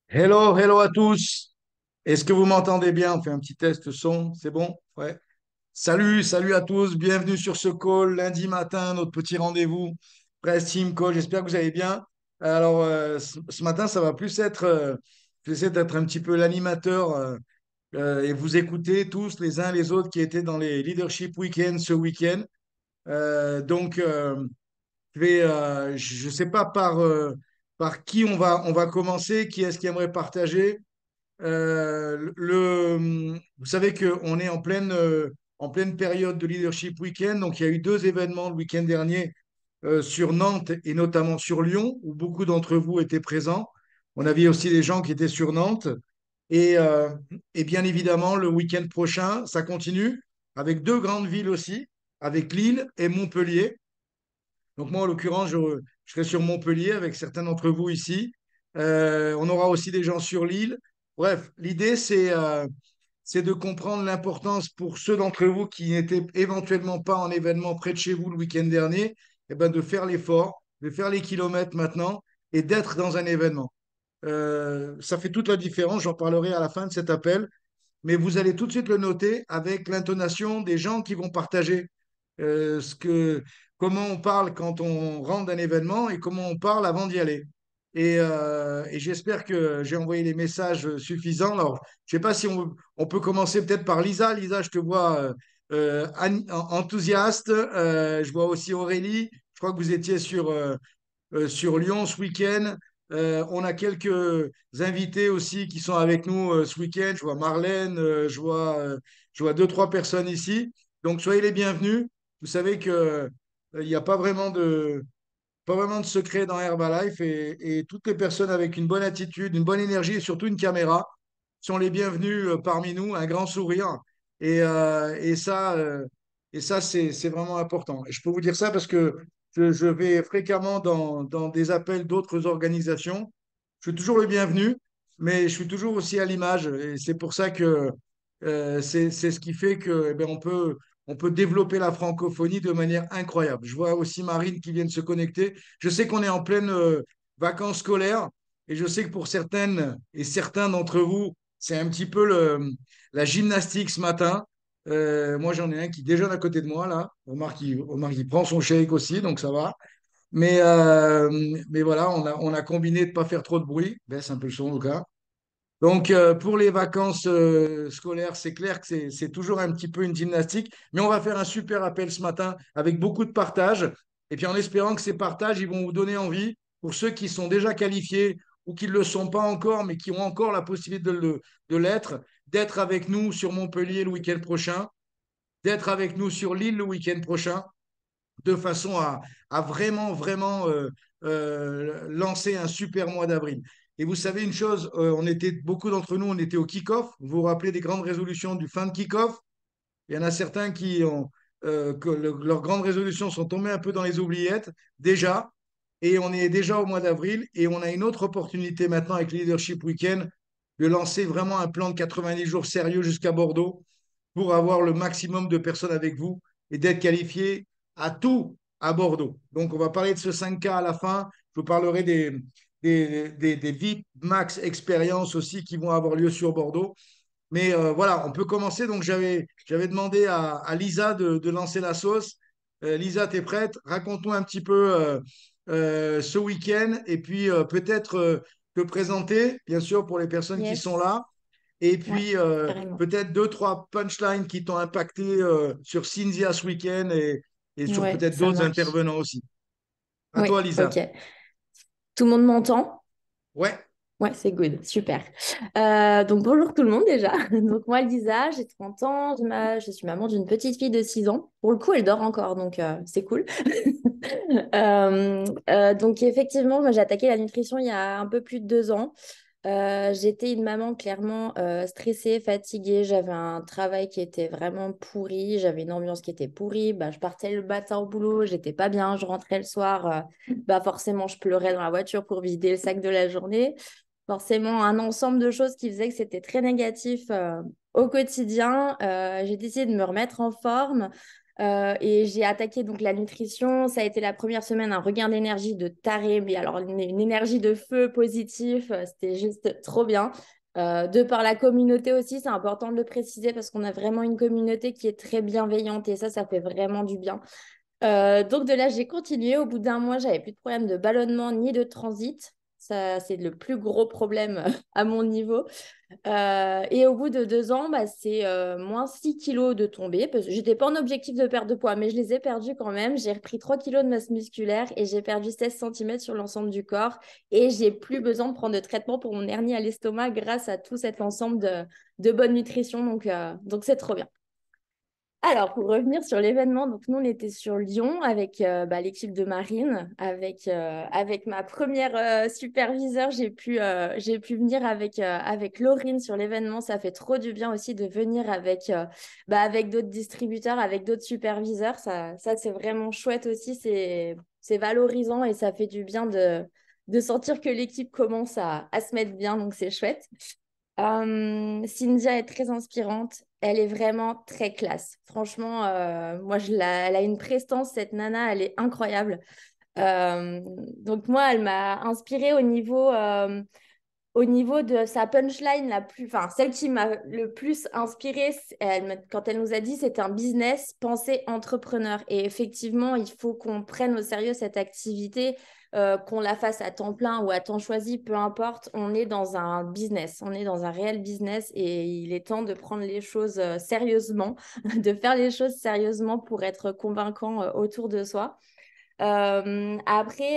Hello, hello à tous. Est-ce que vous m'entendez bien? On fait un petit test son, c'est bon? Ouais. Salut, salut à tous. Bienvenue sur ce call lundi matin, notre petit rendez-vous Press Team Call. J'espère que vous allez bien. Alors, ce matin, ça va plus être un petit peu l'animateur et vous écouter tous les uns les autres qui étaient dans les Leadership Weekend ce week-end. Donc, je ne sais pas par qui on va commencer, qui est-ce qui aimerait partager. Vous savez qu'on est en pleine période de Leadership Weekend, donc il y a eu deux événements le week-end dernier sur Nantes et notamment sur Lyon, où beaucoup d'entre vous étaient présents. On avait aussi des gens qui étaient sur Nantes. Et, euh, et bien évidemment, le week-end prochain, ça continue avec deux grandes villes aussi, avec Lille et Montpellier. Donc moi, en l'occurrence, je serai sur Montpellier avec certains d'entre vous ici. On aura aussi des gens sur l'île. Bref, l'idée, c'est de comprendre l'importance pour ceux d'entre vous qui n'étaient éventuellement pas en événement près de chez vous le week-end dernier, eh ben, de faire l'effort, de faire les kilomètres maintenant et d'être dans un événement. Ça fait toute la différence, j'en parlerai à la fin de cet appel, mais vous allez tout de suite le noter avec l'intonation des gens qui vont partager ce que, comment on parle quand on rentre d'un événement et comment on parle avant d'y aller. Et j'espère que j'ai envoyé les messages suffisants. Alors, je ne sais pas si on peut commencer peut-être par Lisa. Lisa, je te vois enthousiaste. Je vois aussi Aurélie. Je crois que vous étiez sur Lyon ce week-end. On a quelques invités aussi qui sont avec nous ce week-end. Je vois Marlène, je vois deux, trois personnes ici. Donc, soyez les bienvenus. Vous savez que il n'y a pas vraiment de secret dans Herbalife et toutes les personnes avec une bonne attitude, une bonne énergie et surtout une caméra sont les bienvenus parmi nous, un grand sourire. Et, euh, et ça, euh, et ça, c'est vraiment important. Et je peux vous dire ça parce que je vais fréquemment dans des appels d'autres organisations. Je suis toujours le bienvenu, mais je suis toujours aussi à l'image. Et c'est pour ça que c'est ce qui fait que, eh ben, on peut développer la francophonie de manière incroyable. Je vois aussi Marine qui vient de se connecter. Je sais qu'on est en pleine vacances scolaires et je sais que pour certaines et certains d'entre vous, c'est un petit peu la gymnastique ce matin. Moi, j'en ai un qui déjeune à côté de moi, là. Omar qui prend son shake aussi, donc ça va. Mais voilà, on a combiné de ne pas faire trop de bruit. Baisse un peu le son, Lucas. Donc, pour les vacances scolaires, c'est clair que c'est toujours un petit peu une gymnastique, mais on va faire un super appel ce matin avec beaucoup de partage. Et puis en espérant que ces partages, ils vont vous donner envie pour ceux qui sont déjà qualifiés ou qui ne le sont pas encore, mais qui ont encore la possibilité de l'être, d'être avec nous sur Montpellier le week-end prochain, d'être avec nous sur Lille le week-end prochain, de façon à vraiment, vraiment lancer un super mois d'avril. Et vous savez une chose, beaucoup d'entre nous, on était au kick-off. Vous vous rappelez des grandes résolutions du fin de kick-off? Il y en a certains leurs grandes résolutions sont tombées un peu dans les oubliettes déjà. Et on est déjà au mois d'avril et on a une autre opportunité maintenant avec le Leadership Weekend de lancer vraiment un plan de 90 jours sérieux jusqu'à Bordeaux pour avoir le maximum de personnes avec vous et d'être qualifié à tout à Bordeaux. Donc, on va parler de ce 5K à la fin. Je vous parlerai des VIP Max expériences aussi qui vont avoir lieu sur Bordeaux. Mais voilà, on peut commencer. Donc, j'avais demandé à Lisa de lancer la sauce. Lisa, tu es prête? Raconte-nous un petit peu ce week-end et puis peut-être te présenter, bien sûr, pour les personnes qui sont Yes, là. Et ouais, puis carrément. peut-être deux, trois punchlines qui t'ont impacté sur Cynthia ce week-end et sur Ouais, peut-être ça d'autres marche. intervenants aussi. À Oui, toi, Lisa. ok. Tout le monde m'entend? Ouais, Ouais, c'est good, super. Donc bonjour tout le monde déjà. Donc moi Lisa, j'ai 30 ans, je suis maman d'une petite fille de 6 ans. Pour le coup, elle dort encore, donc c'est cool. Donc effectivement, moi j'ai attaqué la nutrition il y a un peu plus de 2 ans. J'étais une maman clairement stressée, fatiguée. J'avais un travail qui était vraiment pourri. J'avais une ambiance qui était pourrie. Bah, je partais le matin au boulot, j'étais pas bien. Je rentrais le soir, bah, forcément, je pleurais dans la voiture pour vider le sac de la journée. Forcément, un ensemble de choses qui faisaient que c'était très négatif au quotidien. J'ai décidé de me remettre en forme. Et j'ai attaqué donc la nutrition. Ça a été la première semaine un regain d'énergie de taré, mais alors une énergie de feu positif. C'était juste trop bien. De par la communauté aussi, c'est important de le préciser parce qu'on a vraiment une communauté qui est très bienveillante et ça fait vraiment du bien. Donc de là, j'ai continué. Au bout d'un mois, j'avais plus de problème de ballonnement ni de transit. Ça, c'est le plus gros problème à mon niveau. Et au bout de 2 ans, bah, c'est moins 6 kilos de tomber. Parce que j'étais pas en objectif de perdre de poids, mais je les ai perdus quand même. J'ai repris 3 kilos de masse musculaire et j'ai perdu 16 centimètres sur l'ensemble du corps. Et j'ai plus besoin de prendre de traitement pour mon hernie à l'estomac grâce à tout cet ensemble de bonne nutrition. Donc c'est trop bien. Alors, pour revenir sur l'événement, donc nous, on était sur Lyon avec l'équipe de Marine, avec ma première superviseure. J'ai pu venir avec Laurine sur l'événement. Ça fait trop du bien aussi de venir avec d'autres distributeurs, avec d'autres superviseurs. Ça c'est vraiment chouette aussi. C'est valorisant et ça fait du bien de sentir que l'équipe commence à se mettre bien. Donc, c'est chouette. Cynthia est très inspirante. Elle est vraiment très classe. Franchement, moi, elle a une prestance, cette nana, elle est incroyable. Euh, donc, moi, elle m'a inspirée au niveau de sa punchline enfin, celle qui m'a le plus inspirée, quand elle nous a dit c'est un business, pensée entrepreneur. Et effectivement, il faut qu'on prenne au sérieux cette activité, qu'on la fasse à temps plein ou à temps choisi, peu importe. On est dans un business, on est dans un réel business et il est temps de prendre les choses sérieusement, de faire les choses sérieusement pour être convaincant autour de soi. Après,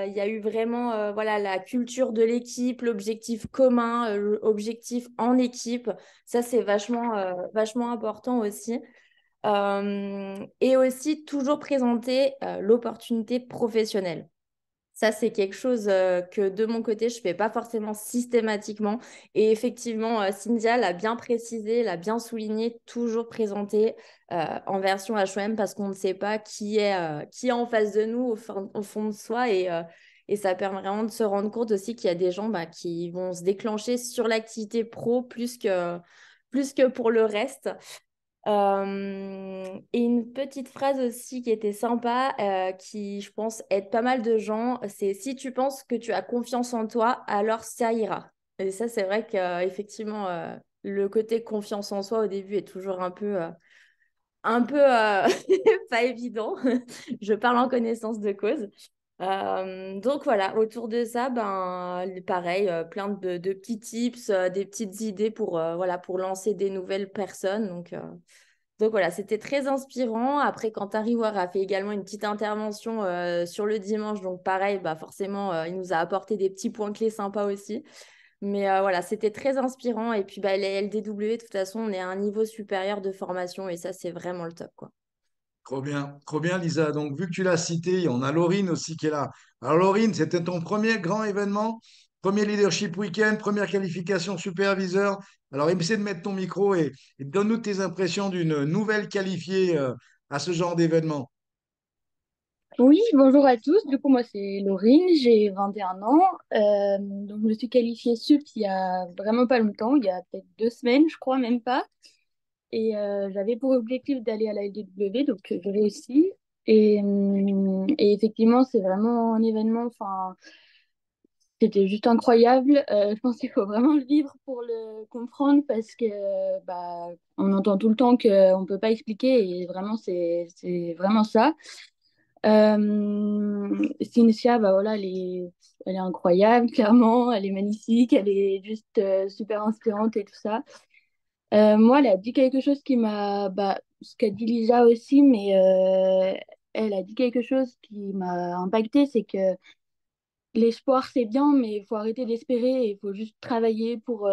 il y a eu vraiment voilà, la culture de l'équipe, l'objectif commun, l'objectif en équipe. Ça, c'est vachement important aussi. Et aussi, toujours présenter l'opportunité professionnelle. Ça, c'est quelque chose que de mon côté, je ne fais pas forcément systématiquement. Et effectivement, Cynthia l'a bien précisé, l'a bien souligné, toujours présenté en version HOM parce qu'on ne sait pas qui est en face de nous au fond de soi. Et ça permet vraiment de se rendre compte aussi qu'il y a des gens qui vont se déclencher sur l'activité pro plus que pour le reste. Et une petite phrase aussi qui était sympa, qui, je pense, aide pas mal de gens, c'est si tu penses que tu as confiance en toi, alors ça ira. Et ça, c'est vrai qu'effectivement, le côté confiance en soi au début est toujours un peu pas évident. Je parle en connaissance de cause. Donc voilà, autour de ça, pareil, plein de petits tips, des petites idées pour lancer des nouvelles personnes. Donc voilà, c'était très inspirant. Après, Quentin Rivoire a fait également une petite intervention sur le dimanche. Donc pareil, forcément, il nous a apporté des petits points clés sympas aussi. Mais voilà, c'était très inspirant. Et puis les LDW, de toute façon, on est à un niveau supérieur de formation et ça, c'est vraiment le top, quoi. Trop bien, Lisa. Donc, vu que tu l'as cité, on a Laurine aussi qui est là. Alors, Laurine, c'était ton premier grand événement, premier leadership week-end, première qualification superviseur. Alors, essaie de mettre ton micro et donne-nous tes impressions d'une nouvelle qualifiée à ce genre d'événement. Oui, bonjour à tous. Du coup, moi, c'est Laurine, j'ai 21 ans. Donc, je me suis qualifiée sup il y a vraiment pas longtemps, il y a peut-être 2 semaines, je crois, même pas. Et j'avais pour objectif d'aller à la LDW, donc j'ai réussi. Et effectivement, c'est vraiment un événement, enfin, c'était juste incroyable. Je pense qu'il faut vraiment le vivre pour le comprendre parce que on entend tout le temps qu'on ne peut pas expliquer et vraiment, c'est vraiment ça. Cynthia, bah voilà, elle est incroyable, clairement, elle est magnifique, elle est juste super inspirante et tout ça. Moi, elle a dit quelque chose qui ce qu'a dit Lisa aussi, mais elle a dit quelque chose qui m'a impacté, c'est que l'espoir c'est bien, mais il faut arrêter d'espérer et il faut juste travailler pour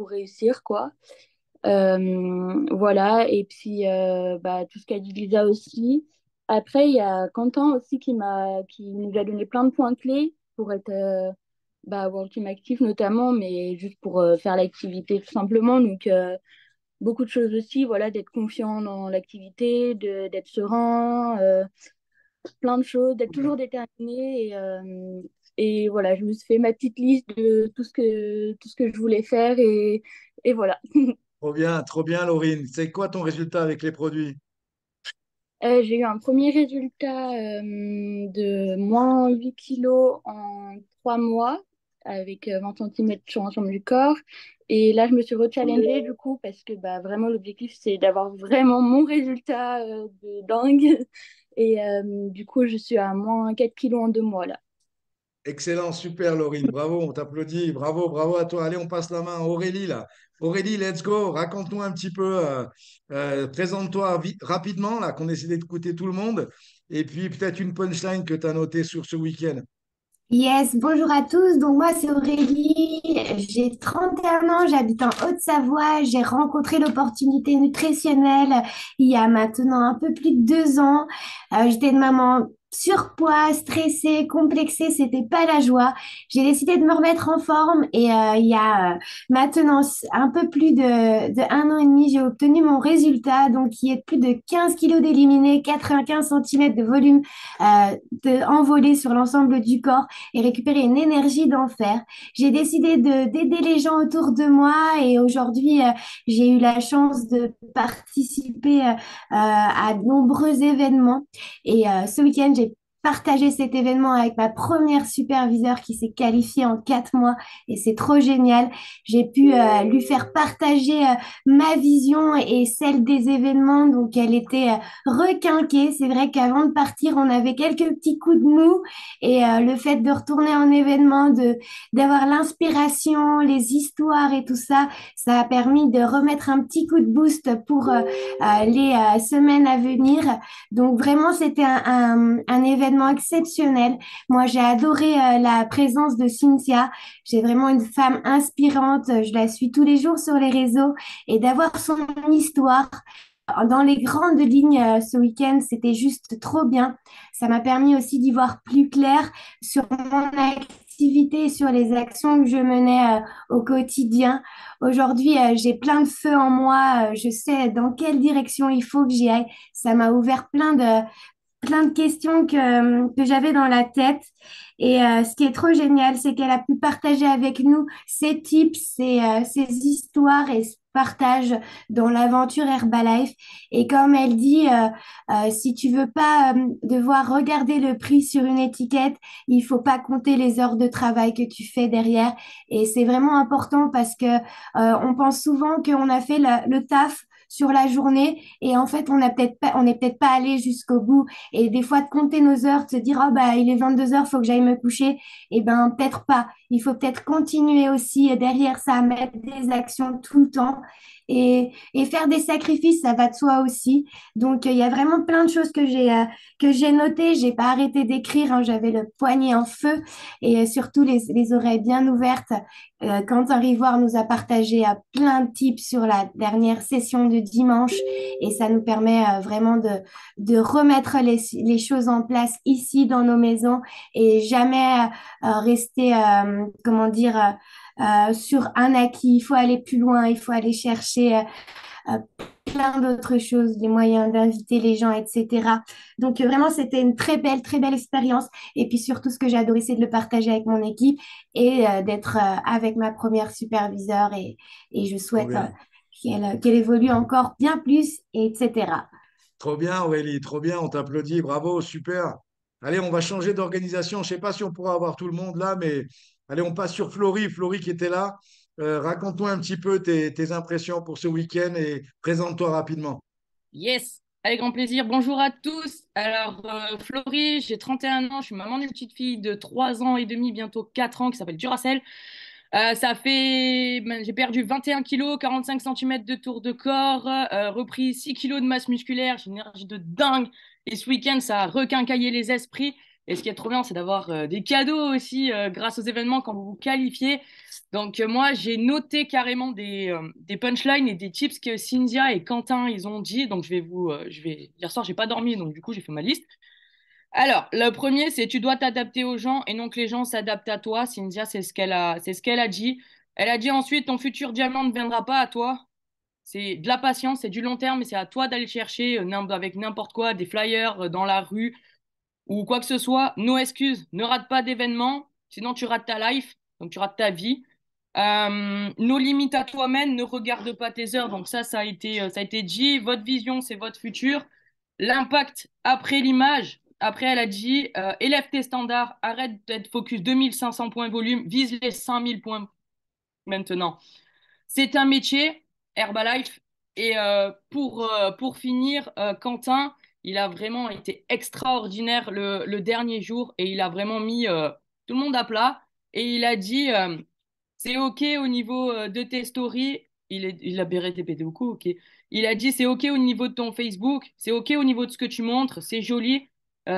réussir, quoi. Voilà, et puis tout ce qu'a dit Lisa aussi. Après, il y a Quentin aussi qui nous a donné plein de points clés pour être World Team Active notamment, mais juste pour faire l'activité tout simplement. Donc, beaucoup de choses aussi, voilà, d'être confiant dans l'activité, d'être serein, plein de choses, d'être toujours déterminé. Et voilà, je me suis fait ma petite liste de tout ce que je voulais faire et voilà. Trop bien, Laurine. C'est quoi ton résultat avec les produits? J'ai eu un premier résultat de moins 8 kilos en 3 mois avec 20 cm sur l'ensemble du corps. Et là, je me suis rechallengée du coup parce que bah, vraiment l'objectif c'est d'avoir vraiment mon résultat de dingue. Et du coup, je suis à moins 4 kilos en 2 mois là. Excellent, super, Laurine. Bravo, on t'applaudit. Bravo, bravo à toi. Allez, on passe la main à Aurélie, là. Aurélie, let's go. Raconte-nous un petit peu. Présente-toi rapidement, là, qu'on essaie d'écouter tout le monde. Et puis, peut-être une punchline que tu as notée sur ce week-end. Yes, bonjour à tous. Donc moi, c'est Aurélie. J'ai 31 ans, j'habite en Haute-Savoie. J'ai rencontré l'opportunité nutritionnelle il y a maintenant un peu plus de 2 ans. J'étais une maman surpoids, stressée, complexée. C'était pas la joie. J'ai décidé de me remettre en forme et il y a maintenant un peu plus de 1 an et demi, j'ai obtenu mon résultat. Donc, qui est de plus de 15 kilos d'éliminer, 95 centimètres de volume envolé sur l'ensemble du corps et récupérer une énergie d'enfer. J'ai décidé d'aider les gens autour de moi et aujourd'hui, j'ai eu la chance de participer à de nombreux événements. Et ce week-end, j'ai partagé cet événement avec ma première superviseure qui s'est qualifiée en 4 mois et c'est trop génial. J'ai pu lui faire partager ma vision et celle des événements. Donc, elle était requinquée. C'est vrai qu'avant de partir, on avait quelques petits coups de mou et le fait de retourner en événement, d'avoir l'inspiration, les histoires et tout ça, ça a permis de remettre un petit coup de boost pour les semaines à venir. Donc vraiment, c'était un événement exceptionnel. Moi, j'ai adoré la présence de Cynthia. J'ai vraiment une femme inspirante. Je la suis tous les jours sur les réseaux et d'avoir son histoire. Dans les grandes lignes, ce week-end, c'était juste trop bien. Ça m'a permis aussi d'y voir plus clair sur mon activité et sur les actions que je menais au quotidien. Aujourd'hui, j'ai plein de feu en moi. Je sais dans quelle direction il faut que j'y aille. Ça m'a ouvert plein de questions que j'avais dans la tête. Et ce qui est trop génial, c'est qu'elle a pu partager avec nous ses tips, ses histoires et ce partage dans l'aventure Herbalife. Et comme elle dit, si tu veux pas devoir regarder le prix sur une étiquette, il faut pas compter les heures de travail que tu fais derrière. Et c'est vraiment important parce que on pense souvent qu'on a fait le taf sur la journée et en fait on n'est peut-être pas allé jusqu'au bout et des fois de compter nos heures, de se dire oh bah il est 22 heures, faut que j'aille me coucher, et ben peut-être pas. Il faut peut-être continuer aussi derrière ça, mettre des actions tout le temps et faire des sacrifices, ça va de soi aussi. Donc il y a vraiment plein de choses que j'ai notées. J'ai pas arrêté d'écrire, hein, j'avais le poignet en feu et surtout les oreilles bien ouvertes. Quentin Rivoire nous a partagé plein de tips sur la dernière session de dimanche et ça nous permet vraiment de remettre les choses en place ici dans nos maisons et jamais rester, comment dire, sur un acquis. Il faut aller plus loin, il faut aller chercher euh, plein d'autres choses, les moyens d'inviter les gens, etc. Donc vraiment, c'était une très belle expérience. Et puis surtout, ce que j'ai adoré, c'est de le partager avec mon équipe et d'être avec ma première superviseure. Et je Trop souhaite bien. qu'elle évolue encore bien plus, et etc. Trop bien, Aurélie. Trop bien. On t'applaudit. Bravo, super. Allez, on va changer d'organisation. Je ne sais pas si on pourra avoir tout le monde là, mais allez, on passe sur Florie. Florie qui était là. Raconte-nous un petit peu tes impressions pour ce week-end et présente-toi rapidement. Yes, avec grand plaisir. Bonjour à tous. Alors, Florie, j'ai 31 ans, je suis maman d'une petite fille de 3 ans et demi, bientôt 4 ans, qui s'appelle Duracell. J'ai perdu 21 kilos, 45 centimètres de tour de corps, repris 6 kilos de masse musculaire, j'ai une énergie de dingue. Et ce week-end, ça a requincaillé les esprits. Et ce qui est trop bien, c'est d'avoir des cadeaux aussi grâce aux événements quand vous vous qualifiez. Donc moi, j'ai noté carrément des punchlines et des tips que Cynthia et Quentin, ils ont dit. Donc hier soir, j'ai pas dormi, donc du coup, j'ai fait ma liste. Alors, le premier, c'est tu dois t'adapter aux gens et non que les gens s'adaptent à toi. Cynthia, c'est ce qu'elle a dit. Elle a dit ensuite, ton futur diamant ne viendra pas à toi. C'est de la patience, c'est du long terme, mais c'est à toi d'aller le chercher avec n'importe quoi, des flyers dans la rue ou quoi que ce soit. No excuses, ne rate pas d'événements, sinon tu rates ta life, donc tu rates ta vie. Nos limites à toi-même, ne regarde pas tes heures. Donc ça a été dit. Votre vision, c'est votre futur. l'impact après l'image. Après, elle a dit élève tes standards, arrête d'être focus 2500 points volume, vise les 5000 points maintenant. C'est un métier, Herbalife. Et pour finir, Quentin, il a vraiment été extraordinaire le dernier jour et il a vraiment mis tout le monde à plat. Et il a dit c'est OK au niveau de tes stories. Il a béré tes pétés beaucoup, OK. Il a dit c'est OK au niveau de ton Facebook, c'est OK au niveau de ce que tu montres, c'est joli.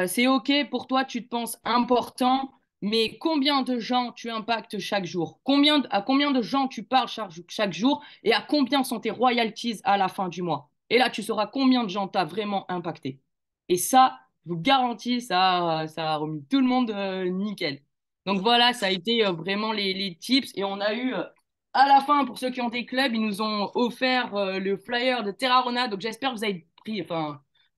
C'est OK pour toi, tu te penses important. Mais combien de gens tu impactes chaque jour? À combien de gens tu parles chaque jour? Et à combien sont tes royalties à la fin du mois? Et là, tu sauras combien de gens t'as vraiment impacté. Et ça, je vous garantis, ça a remis tout le monde nickel. Donc voilà, ça a été vraiment les tips. Et on a eu, à la fin, pour ceux qui ont des clubs, ils nous ont offert le flyer de Terrarona. Donc j'espère que vous avez pris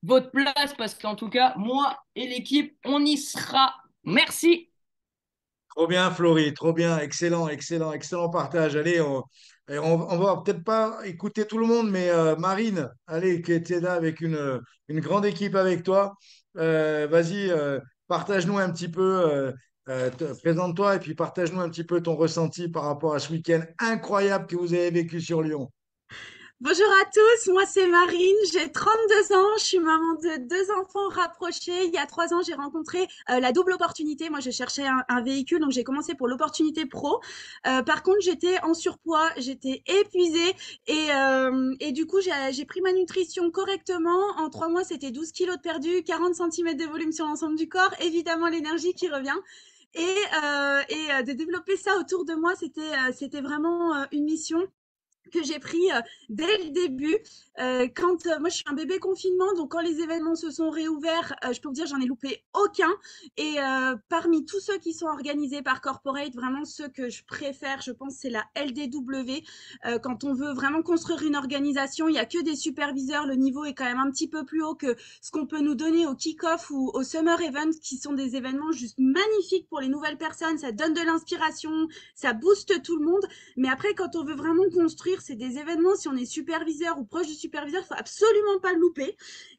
votre place parce qu'en tout cas, moi et l'équipe, on y sera. Merci. Trop bien, Florie, trop bien. Excellent, excellent, excellent partage. Allez, on va peut-être pas écouter tout le monde, mais Marine, allez, qui était là avec une grande équipe avec toi. Vas-y, partage-nous un petit peu, présente-toi et puis partage-nous un petit peu ton ressenti par rapport à ce week-end incroyable que vous avez vécu sur Lyon. Bonjour à tous, moi c'est Marine, j'ai 32 ans, je suis maman de 2 enfants rapprochés. Il y a 3 ans, j'ai rencontré la double opportunité. Moi, je cherchais un véhicule, donc j'ai commencé pour l'opportunité pro. Par contre, j'étais en surpoids, j'étais épuisée et du coup, j'ai pris ma nutrition correctement. En 3 mois, c'était 12 kilos de perdu, 40 centimètres de volume sur l'ensemble du corps, évidemment l'énergie qui revient. Et de développer ça autour de moi, c'était vraiment une mission que j'ai pris dès le début. Moi, je suis un bébé confinement, donc quand les événements se sont réouverts, je peux vous dire, j'en ai loupé aucun. Et parmi tous ceux qui sont organisés par Corporate, vraiment ceux que je préfère, je pense, c'est la LDW. Quand on veut vraiment construire une organisation, il n'y a que des superviseurs. Le niveau est quand même un petit peu plus haut que ce qu'on peut nous donner au kick-off ou au summer event, qui sont des événements juste magnifiques pour les nouvelles personnes. Ça donne de l'inspiration, ça booste tout le monde. Mais après, quand on veut vraiment construire, c'est des événements, si on est superviseur ou proche du superviseur, il faut absolument pas le louper.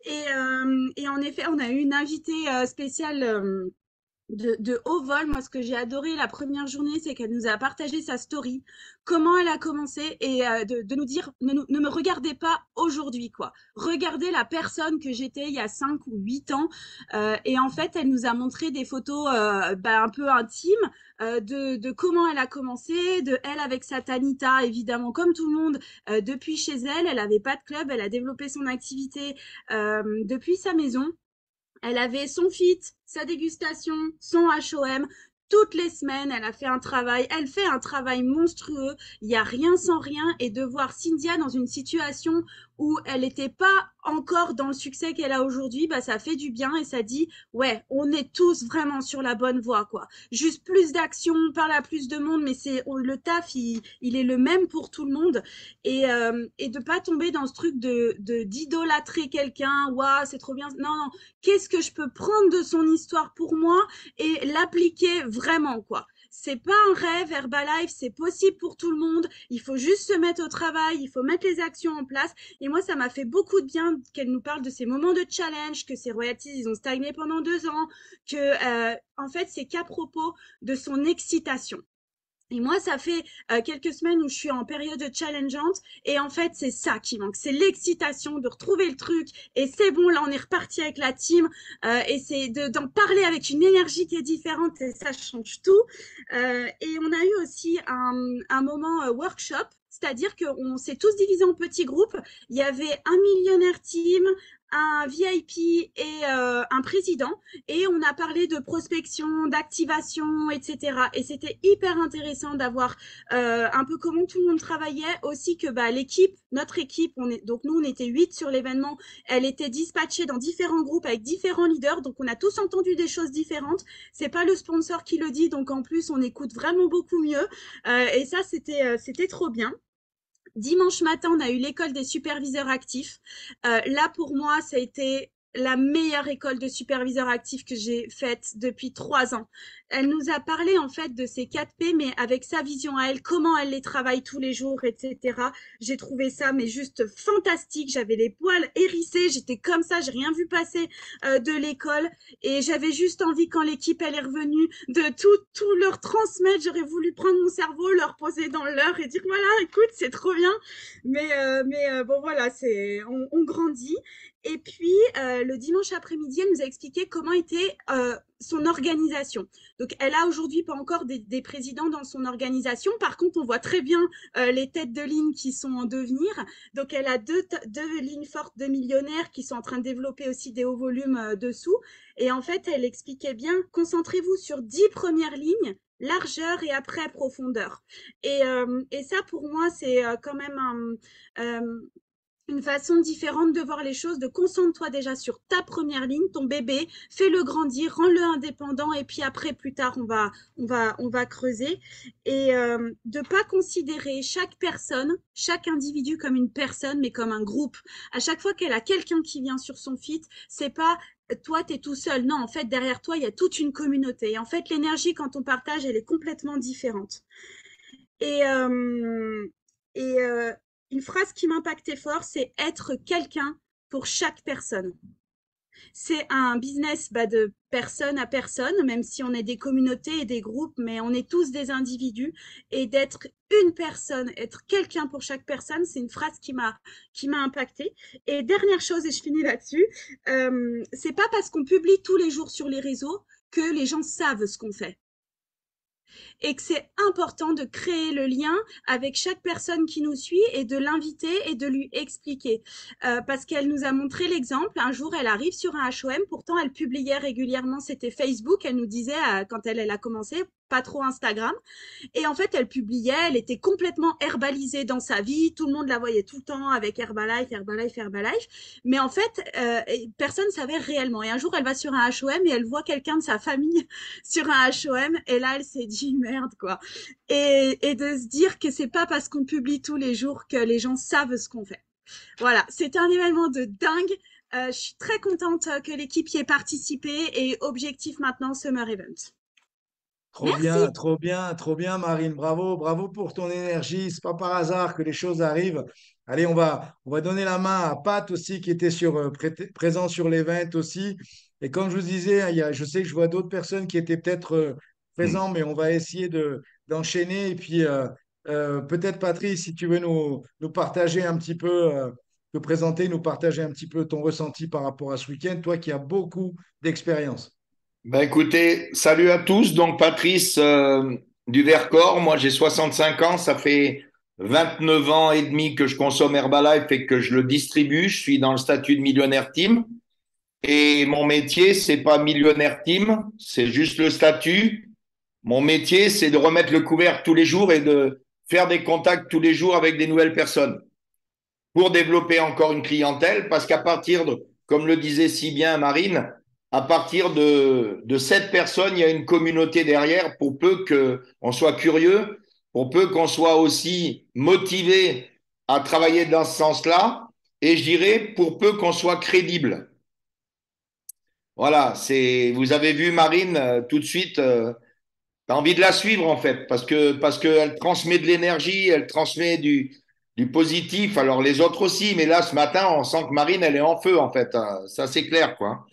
Et en effet, on a eu une invitée spéciale de haut vol. Moi, ce que j'ai adoré la première journée, c'est qu'elle nous a partagé sa story, comment elle a commencé et de nous dire ne me regardez pas aujourd'hui, quoi. Regardez la personne que j'étais il y a 5 ou 8 ans. Et en fait, elle nous a montré des photos un peu intimes de comment elle a commencé, de elle avec sa Tanita, évidemment, comme tout le monde, depuis chez elle. Elle n'avait pas de club, elle a développé son activité depuis sa maison. Elle avait son fit, sa dégustation, son HOM. Toutes les semaines, elle fait un travail monstrueux. Il n'y a rien sans rien. Et de voir Cynthia dans une situation où elle n'était pas encore dans le succès qu'elle a aujourd'hui, bah, ça fait du bien et ça dit, ouais, on est tous vraiment sur la bonne voie, quoi. Juste plus d'action, parle à plus de monde, mais le taf, il est le même pour tout le monde. Et de pas tomber dans ce truc d'idolâtrer quelqu'un, waouh, c'est trop bien. Non, non, qu'est-ce que je peux prendre de son histoire pour moi et l'appliquer vraiment, quoi. C'est pas un rêve, Herbalife, c'est possible pour tout le monde. Il faut juste se mettre au travail, il faut mettre les actions en place. Et moi, ça m'a fait beaucoup de bien qu'elle nous parle de ces moments de challenge, que ses royalties, ils ont stagné pendant 2 ans, en fait, c'est qu'à propos de son excitation. Et moi, ça fait quelques semaines où je suis en période challengeante. Et en fait, c'est ça qui manque. C'est l'excitation de retrouver le truc. Et c'est bon, là, on est reparti avec la team. Et c'est d'en parler avec une énergie qui est différente. Et ça change tout. Et on a eu aussi un moment workshop. C'est-à-dire qu'on s'est tous divisés en petits groupes. Il y avait un millionnaire team, un VIP et un président. Et on a parlé de prospection, d'activation, etc. Et c'était hyper intéressant d'avoir un peu comment tout le monde travaillait. Aussi que l'équipe, notre équipe, donc nous, on était 8 sur l'événement. Elle était dispatchée dans différents groupes avec différents leaders. Donc, on a tous entendu des choses différentes. C'est pas le sponsor qui le dit. Donc, en plus, on écoute vraiment beaucoup mieux. Et ça, c'était trop bien. Dimanche matin, on a eu l'école des superviseurs actifs. Là, pour moi, ça a été la meilleure école de superviseurs actifs que j'ai faite depuis 3 ans. Elle nous a parlé en fait de ces 4 P, mais avec sa vision à elle, comment elle les travaille tous les jours, etc. J'ai trouvé ça mais juste fantastique. J'avais les poils hérissés, j'étais comme ça, j'ai rien vu passer de l'école et j'avais juste envie quand l'équipe elle est revenue de tout leur transmettre. J'aurais voulu prendre mon cerveau, leur poser dans leur et dire voilà, écoute, c'est trop bien. Mais bon voilà, on grandit. Et puis, le dimanche après-midi, elle nous a expliqué comment était son organisation. Donc, elle a aujourd'hui pas encore des présidents dans son organisation. Par contre, on voit très bien les têtes de ligne qui sont en devenir. Donc, elle a deux lignes fortes de millionnaires qui sont en train de développer aussi des hauts volumes dessous. Et en fait, elle expliquait bien, concentrez-vous sur 10 premières lignes, largeur et après profondeur. Et ça, pour moi, c'est quand même une façon différente de voir les choses, de concentre-toi déjà sur ta première ligne, ton bébé, fais-le grandir, rends-le indépendant et puis après, plus tard, on va creuser et de pas considérer chaque personne, chaque individu comme une personne, mais comme un groupe. À chaque fois qu'elle a quelqu'un qui vient sur son feed, c'est pas toi, tu es tout seul. Non, en fait, derrière toi, il y a toute une communauté. Et en fait, l'énergie, quand on partage, elle est complètement différente. Et, et une phrase qui m'impactait fort, c'est être quelqu'un pour chaque personne. C'est un business de personne à personne, même si on est des communautés et des groupes, mais on est tous des individus. Et d'être une personne, être quelqu'un pour chaque personne, c'est une phrase qui m'a impactée. Et dernière chose, et je finis là-dessus, c'est pas parce qu'on publie tous les jours sur les réseaux que les gens savent ce qu'on fait. Et que c'est important de créer le lien avec chaque personne qui nous suit et de l'inviter et de lui expliquer. Parce qu'elle nous a montré l'exemple. Un jour, elle arrive sur un H&M, pourtant elle publiait régulièrement, c'était Facebook. Elle nous disait, quand elle a commencé, pas trop Instagram. Et en fait, elle publiait, elle était complètement herbalisée dans sa vie. Tout le monde la voyait tout le temps avec Herbalife, Herbalife, Herbalife. Mais en fait, personne ne savait réellement. Et un jour, elle va sur un H&M et elle voit quelqu'un de sa famille sur un H&M. Et là, elle s'est dit, merde, quoi. Et de se dire que c'est pas parce qu'on publie tous les jours que les gens savent ce qu'on fait. Voilà, c'était un événement de dingue. Je suis très contente que l'équipe y ait participé et objectif maintenant, Summer Event. Trop bien, trop bien, trop bien, Marine. Bravo, bravo pour ton énergie. C'est pas par hasard que les choses arrivent. Allez, on va donner la main à Pat aussi, qui était présent sur l'event aussi. Et comme je vous disais, hein, je sais que je vois d'autres personnes qui étaient peut-être présentes, mais on va essayer d'enchaîner. Et puis, peut-être, Patrice, si tu veux nous partager un petit peu, te présenter, nous partager un petit peu ton ressenti par rapport à ce week-end, toi qui as beaucoup d'expérience. Ben écoutez, salut à tous. Donc Patrice du Vercors, moi j'ai 65 ans, ça fait 29 ans et demi que je consomme Herbalife et que je le distribue. Je suis dans le statut de millionnaire team et mon métier c'est pas millionnaire team, c'est juste le statut. Mon métier c'est de remettre le couvert tous les jours et de faire des contacts tous les jours avec des nouvelles personnes pour développer encore une clientèle parce qu'à partir de, comme le disait si bien Marine, à partir de 7 personnes, il y a une communauté derrière pour peu qu'on soit curieux, pour peu qu'on soit aussi motivé à travailler dans ce sens-là, et je dirais pour peu qu'on soit crédible. Voilà, vous avez vu Marine tout de suite, t'as envie de la suivre en fait, parce qu'elle transmet de l'énergie, elle transmet du positif, alors les autres aussi, mais là ce matin, on sent que Marine, elle est en feu en fait, hein. Ça c'est clair quoi.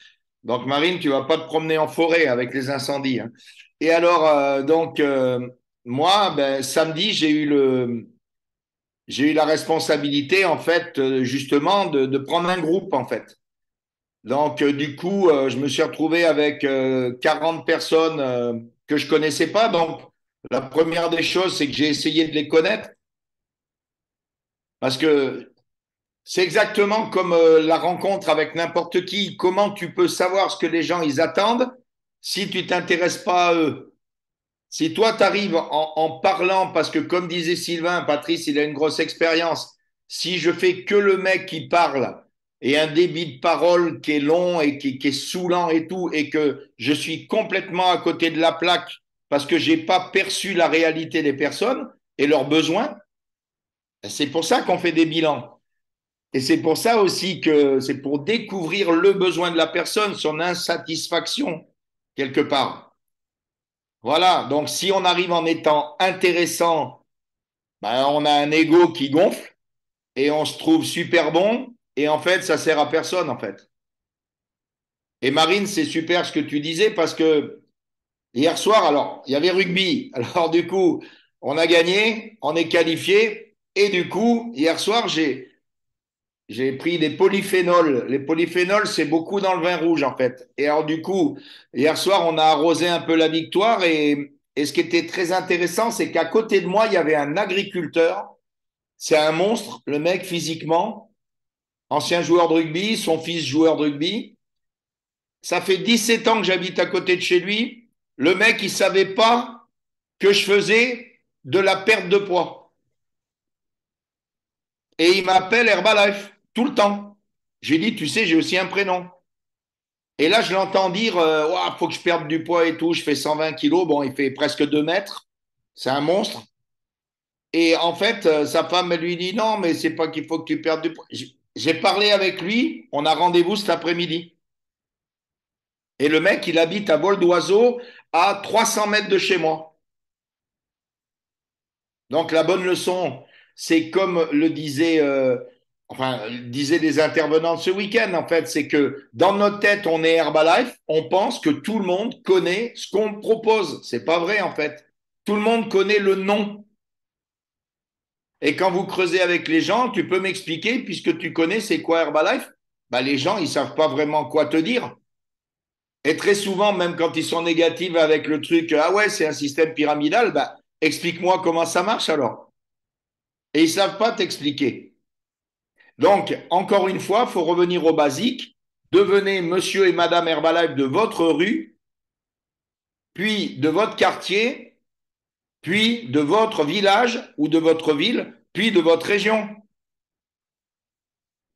Donc, Marine, tu vas pas te promener en forêt avec les incendies, hein. Et alors, moi, ben, samedi, j'ai eu la responsabilité, en fait, justement, de prendre un groupe, en fait. Donc, du coup, je me suis retrouvé avec 40 personnes que je connaissais pas. Donc, la première des choses, c'est que j'ai essayé de les connaître parce que c'est exactement comme la rencontre avec n'importe qui. Comment tu peux savoir ce que les gens ils attendent si tu t'intéresses pas à eux? Si toi tu arrives en parlant, parce que comme disait Sylvain, Patrice, il a une grosse expérience. Si je fais que le mec qui parle et un débit de parole qui est long et qui est saoulant et tout, et que je suis complètement à côté de la plaque parce que j'ai pas perçu la réalité des personnes et leurs besoins, c'est pour ça qu'on fait des bilans. Et c'est pour ça aussi que c'est pour découvrir le besoin de la personne, son insatisfaction, quelque part. Voilà, donc si on arrive en étant intéressant, ben, on a un ego qui gonfle et on se trouve super bon et en fait, ça sert à personne en fait. Et Marine, c'est super ce que tu disais parce que hier soir, alors, il y avait rugby. Alors du coup, on a gagné, on est qualifié et du coup, hier soir, j'ai pris des polyphénols. Les polyphénols, c'est beaucoup dans le vin rouge, en fait. Et alors, du coup, hier soir, on a arrosé un peu la victoire. Et ce qui était très intéressant, c'est qu'à côté de moi, il y avait un agriculteur. C'est un monstre, le mec, physiquement. Ancien joueur de rugby, son fils joueur de rugby. Ça fait 17 ans que j'habite à côté de chez lui. Le mec, il savait pas que je faisais de la perte de poids. Et il m'appelle Herbalife tout le temps. J'ai dit, tu sais, j'ai aussi un prénom. Et là, je l'entends dire, ouah, faut que je perde du poids et tout. Je fais 120 kilos. Bon, il fait presque 2 mètres. C'est un monstre. Et en fait, sa femme, elle lui dit, non, mais c'est pas qu'il faut que tu perdes du poids. J'ai parlé avec lui. On a rendez-vous cet après-midi. Et le mec, il habite à vol d'oiseau à 300 mètres de chez moi. Donc, la bonne leçon, c'est comme le disait, disaient les intervenants de ce week-end, en fait, c'est que dans notre tête, on est Herbalife, on pense que tout le monde connaît ce qu'on propose. C'est pas vrai, en fait. Tout le monde connaît le nom. Et quand vous creusez avec les gens, tu peux m'expliquer, puisque tu connais c'est quoi Herbalife? Bah, les gens, ils savent pas vraiment quoi te dire. Et très souvent, même quand ils sont négatifs avec le truc, ah ouais, c'est un système pyramidal, bah, explique-moi comment ça marche alors. Et ils savent pas t'expliquer. Donc, encore une fois, il faut revenir au basique. Devenez monsieur et madame Herbalife de votre rue, puis de votre quartier, puis de votre village ou de votre ville, puis de votre région.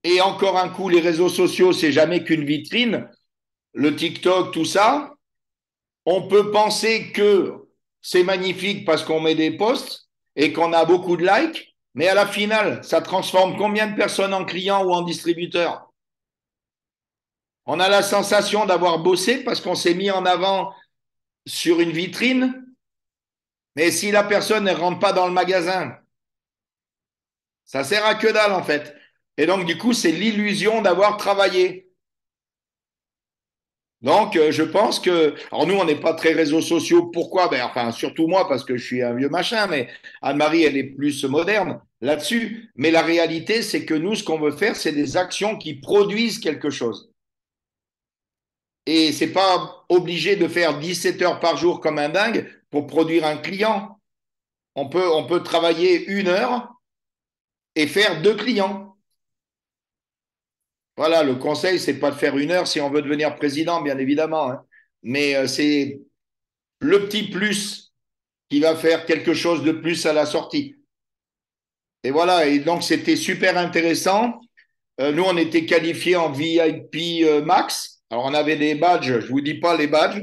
Et encore un coup, les réseaux sociaux, c'est jamais qu'une vitrine. Le TikTok, tout ça. On peut penser que c'est magnifique parce qu'on met des posts et qu'on a beaucoup de likes, mais à la finale, ça transforme combien de personnes en clients ou en distributeurs? On a la sensation d'avoir bossé parce qu'on s'est mis en avant sur une vitrine, mais si la personne ne rentre pas dans le magasin, ça sert à que dalle en fait. Et donc du coup, c'est l'illusion d'avoir travaillé. Donc je pense que, alors nous, on n'est pas très réseaux sociaux. Pourquoi? Ben, enfin, surtout moi parce que je suis un vieux machin, mais Anne-Marie, elle est plus moderne là-dessus. Mais la réalité, c'est que nous, ce qu'on veut faire, c'est des actions qui produisent quelque chose. Et c'est pas obligé de faire 17 heures par jour comme un dingue pour produire un client. On peut travailler 1 heure et faire 2 clients. Voilà, le conseil, c'est pas de faire 1 heure si on veut devenir président, bien évidemment, hein. Mais c'est le petit plus qui va faire quelque chose de plus à la sortie. Et voilà, et donc c'était super intéressant. Nous, on était qualifiés en VIP max. Alors, on avait des badges, je vous dis pas les badges,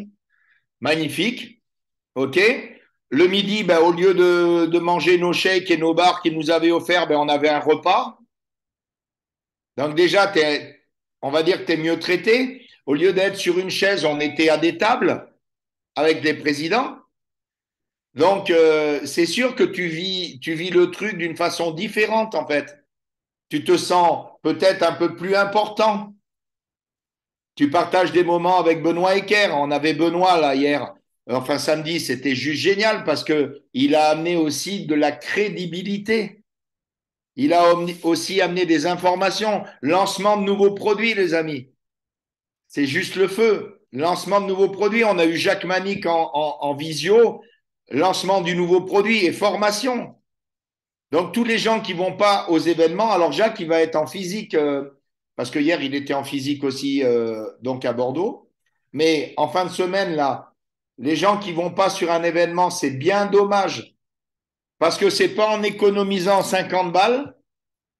magnifiques. OK? Le midi, ben, au lieu de manger nos shakes et nos bars qu'ils nous avaient offerts, ben, on avait un repas. Donc déjà, on va dire que tu es mieux traité. Au lieu d'être sur une chaise, on était à des tables avec des présidents. Donc, c'est sûr que tu vis le truc d'une façon différente, en fait. Tu te sens peut-être un peu plus important. Tu partages des moments avec Benoît Ecker. On avait Benoît là hier, enfin samedi, c'était juste génial parce que il a amené aussi de la crédibilité. Il a aussi amené des informations, lancement de nouveaux produits, les amis. C'est juste le feu. Lancement de nouveaux produits. On a eu Jacques Manic en visio, lancement du nouveau produit et formation. Donc tous les gens qui vont pas aux événements, alors Jacques, il va être en physique parce que hier il était en physique aussi donc à Bordeaux. Mais en fin de semaine là, les gens qui vont pas sur un événement, c'est bien dommage parce que c'est pas en économisant 50 balles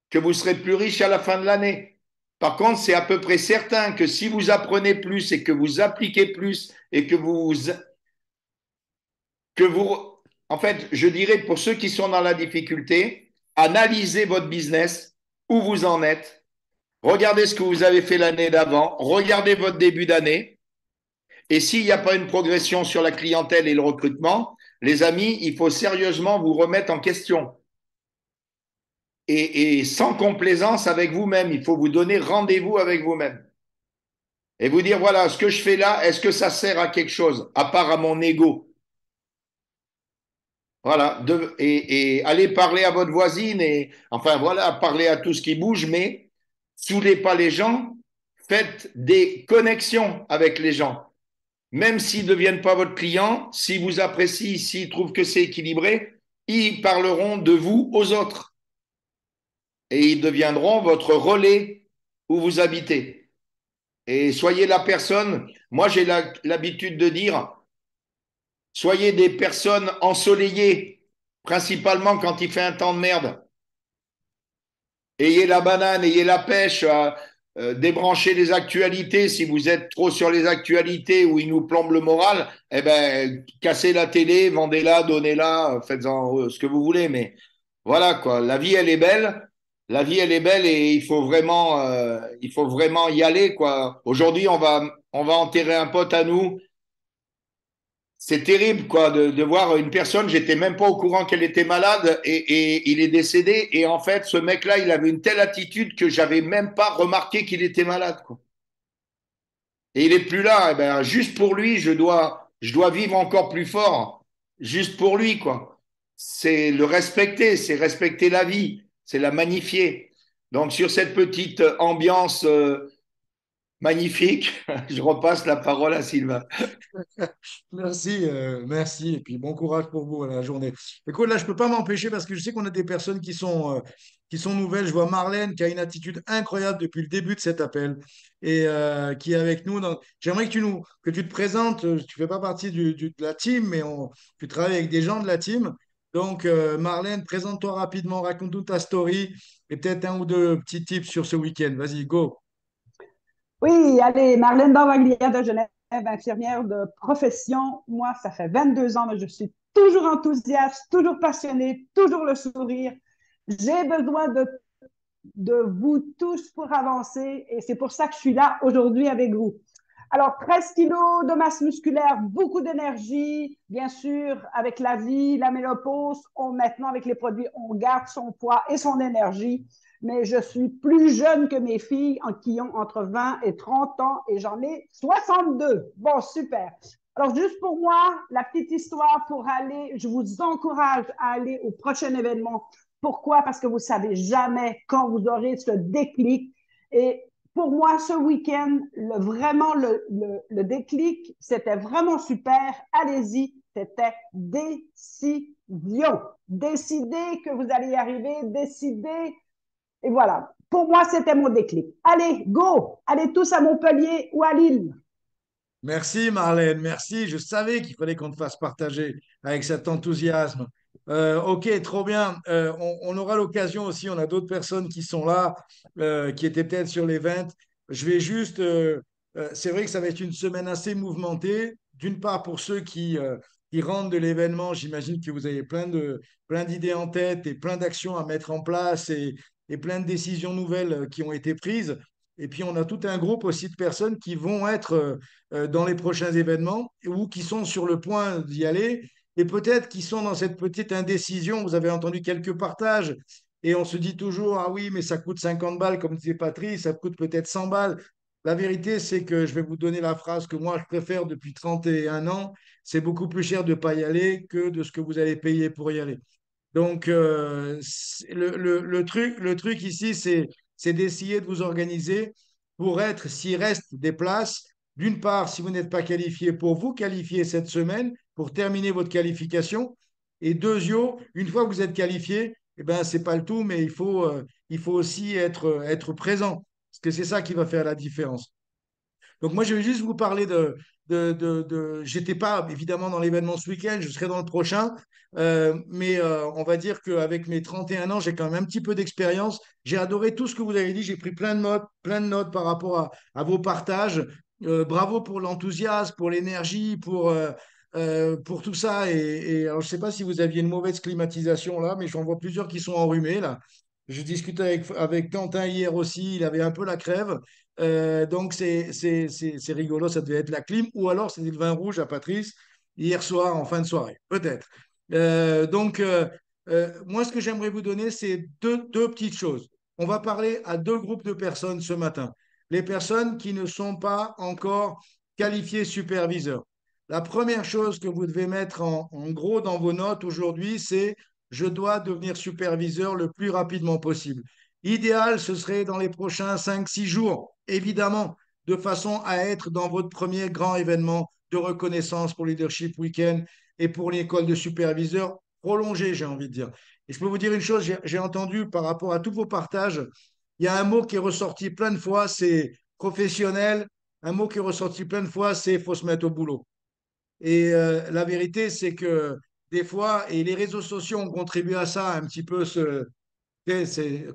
que vous serez plus riche à la fin de l'année. Par contre, c'est à peu près certain que si vous apprenez plus et que vous appliquez plus et que vous, en fait, je dirais pour ceux qui sont dans la difficulté, analysez votre business, où vous en êtes, regardez ce que vous avez fait l'année d'avant, regardez votre début d'année. Et s'il n'y a pas une progression sur la clientèle et le recrutement, les amis, il faut sérieusement vous remettre en question. Et sans complaisance avec vous-même, il faut vous donner rendez-vous avec vous-même. Et vous dire, voilà, ce que je fais là, est-ce que ça sert à quelque chose, à part à mon ego? Voilà, et allez parler à votre voisine, et enfin voilà, parler à tout ce qui bouge, mais saoulez pas les gens, faites des connexions avec les gens. Même s'ils ne deviennent pas votre client, s'ils vous apprécient, s'ils trouvent que c'est équilibré, ils parleront de vous aux autres et ils deviendront votre relais où vous habitez. Et soyez la personne, moi j'ai l'habitude de dire, soyez des personnes ensoleillées, principalement quand il fait un temps de merde. Ayez la banane, ayez la pêche, débranchez les actualités. Si vous êtes trop sur les actualités où ils nous plombent le moral, eh ben, cassez la télé, vendez-la, donnez-la, faites-en ce que vous voulez. Mais voilà, quoi. La vie, elle est belle. La vie, elle est belle et il faut vraiment y aller, quoi. Aujourd'hui, on va enterrer un pote à nous. C'est terrible, quoi, de voir une personne, j'étais même pas au courant qu'elle était malade et il est décédé. Et en fait, ce mec-là, il avait une telle attitude que j'avais même pas remarqué qu'il était malade, quoi. Et il est plus là. Eh ben, juste pour lui, je dois vivre encore plus fort. Juste pour lui, quoi. C'est le respecter, c'est respecter la vie, c'est la magnifier. Donc, sur cette petite ambiance magnifique, je repasse la parole à Sylvain. Merci, merci. Et puis bon courage pour vous à la journée. Écoute, là, je ne peux pas m'empêcher parce que je sais qu'on a des personnes qui sont nouvelles. Je vois Marlène qui a une attitude incroyable depuis le début de cet appel et qui est avec nous. J'aimerais que tu te présentes. Tu ne fais pas partie de la team, mais tu travailles avec des gens de la team. Donc, Marlène, présente-toi rapidement, raconte-nous ta story et peut-être un ou deux petits tips sur ce week-end. Vas-y, go. Oui, allez, Marlène Barvaglia de Genève, infirmière de profession. Moi, ça fait 22 ans, mais je suis toujours enthousiaste, toujours passionnée, toujours le sourire. J'ai besoin de vous tous pour avancer et c'est pour ça que je suis là aujourd'hui avec vous. Alors, 13 kilos de masse musculaire, beaucoup d'énergie, bien sûr, avec la vie, la ménopause, maintenant avec les produits, on garde son poids et son énergie, mais je suis plus jeune que mes filles qui ont entre 20 et 30 ans et j'en ai 62. Bon, super. Alors, juste pour moi, la petite histoire pour aller, je vous encourage à aller au prochain événement. Pourquoi? Parce que vous ne savez jamais quand vous aurez ce déclic. Et pour moi, ce week-end, vraiment, le déclic, c'était vraiment super. Allez-y, c'était décision. Décidez que vous allez y arriver, décidez. Et voilà. Pour moi, c'était mon déclic. Allez, go! Allez tous à Montpellier ou à Lille. Merci Marlène, merci. Je savais qu'il fallait qu'on te fasse partager avec cet enthousiasme. Ok, trop bien. On aura l'occasion aussi, on a d'autres personnes qui sont là, qui étaient peut-être sur les 20. Je vais juste, c'est vrai que ça va être une semaine assez mouvementée. D'une part, pour ceux qui rentrent de l'événement, j'imagine que vous avez plein d'idées en tête et plein d'actions à mettre en place et plein de décisions nouvelles qui ont été prises. Et puis, on a tout un groupe aussi de personnes qui vont être dans les prochains événements ou qui sont sur le point d'y aller et peut-être qui sont dans cette petite indécision. Vous avez entendu quelques partages et on se dit toujours, ah oui, mais ça coûte 50 balles, comme disait Patrice, ça coûte peut-être 100 balles. La vérité, c'est que je vais vous donner la phrase que moi, je préfère depuis 31 ans. C'est beaucoup plus cher de ne pas y aller que de ce que vous allez payer pour y aller. Donc, le truc ici, c'est d'essayer de vous organiser pour être, s'il reste des places, d'une part, si vous n'êtes pas qualifié, pour vous qualifier cette semaine, pour terminer votre qualification. Et deuxièmement, une fois que vous êtes qualifié, eh ben, ce n'est pas le tout, mais il faut aussi être présent, parce que c'est ça qui va faire la différence. Donc moi, je vais juste vous parler j'étais pas évidemment dans l'événement ce week-end, je serai dans le prochain, mais on va dire qu'avec mes 31 ans, j'ai quand même un petit peu d'expérience. J'ai adoré tout ce que vous avez dit, j'ai pris plein de notes par rapport à vos partages. Bravo pour l'enthousiasme, pour l'énergie, pour tout ça. Alors, je ne sais pas si vous aviez une mauvaise climatisation là, mais j'en vois plusieurs qui sont enrhumés là. Je discutais avec Quentin hier aussi, il avait un peu la crève. Donc c'est rigolo, ça devait être la clim ou alors c'était le vin rouge à Patrice hier soir en fin de soirée, peut-être. Moi, ce que j'aimerais vous donner, c'est deux petites choses. On va parler à deux groupes de personnes ce matin. Les personnes qui ne sont pas encore qualifiées superviseurs. La première chose que vous devez mettre en gros dans vos notes aujourd'hui, c'est je dois devenir superviseur le plus rapidement possible. Idéal, ce serait dans les prochains 5, 6 jours, évidemment, de façon à être dans votre premier grand événement de reconnaissance pour Leadership Weekend et pour l'école de superviseurs prolongée, j'ai envie de dire. Et je peux vous dire une chose, j'ai entendu par rapport à tous vos partages, il y a un mot qui est ressorti plein de fois, c'est professionnel. Un mot qui est ressorti plein de fois, c'est faut se mettre au boulot. Et la vérité, c'est que des fois, et les réseaux sociaux ont contribué à ça un petit peu.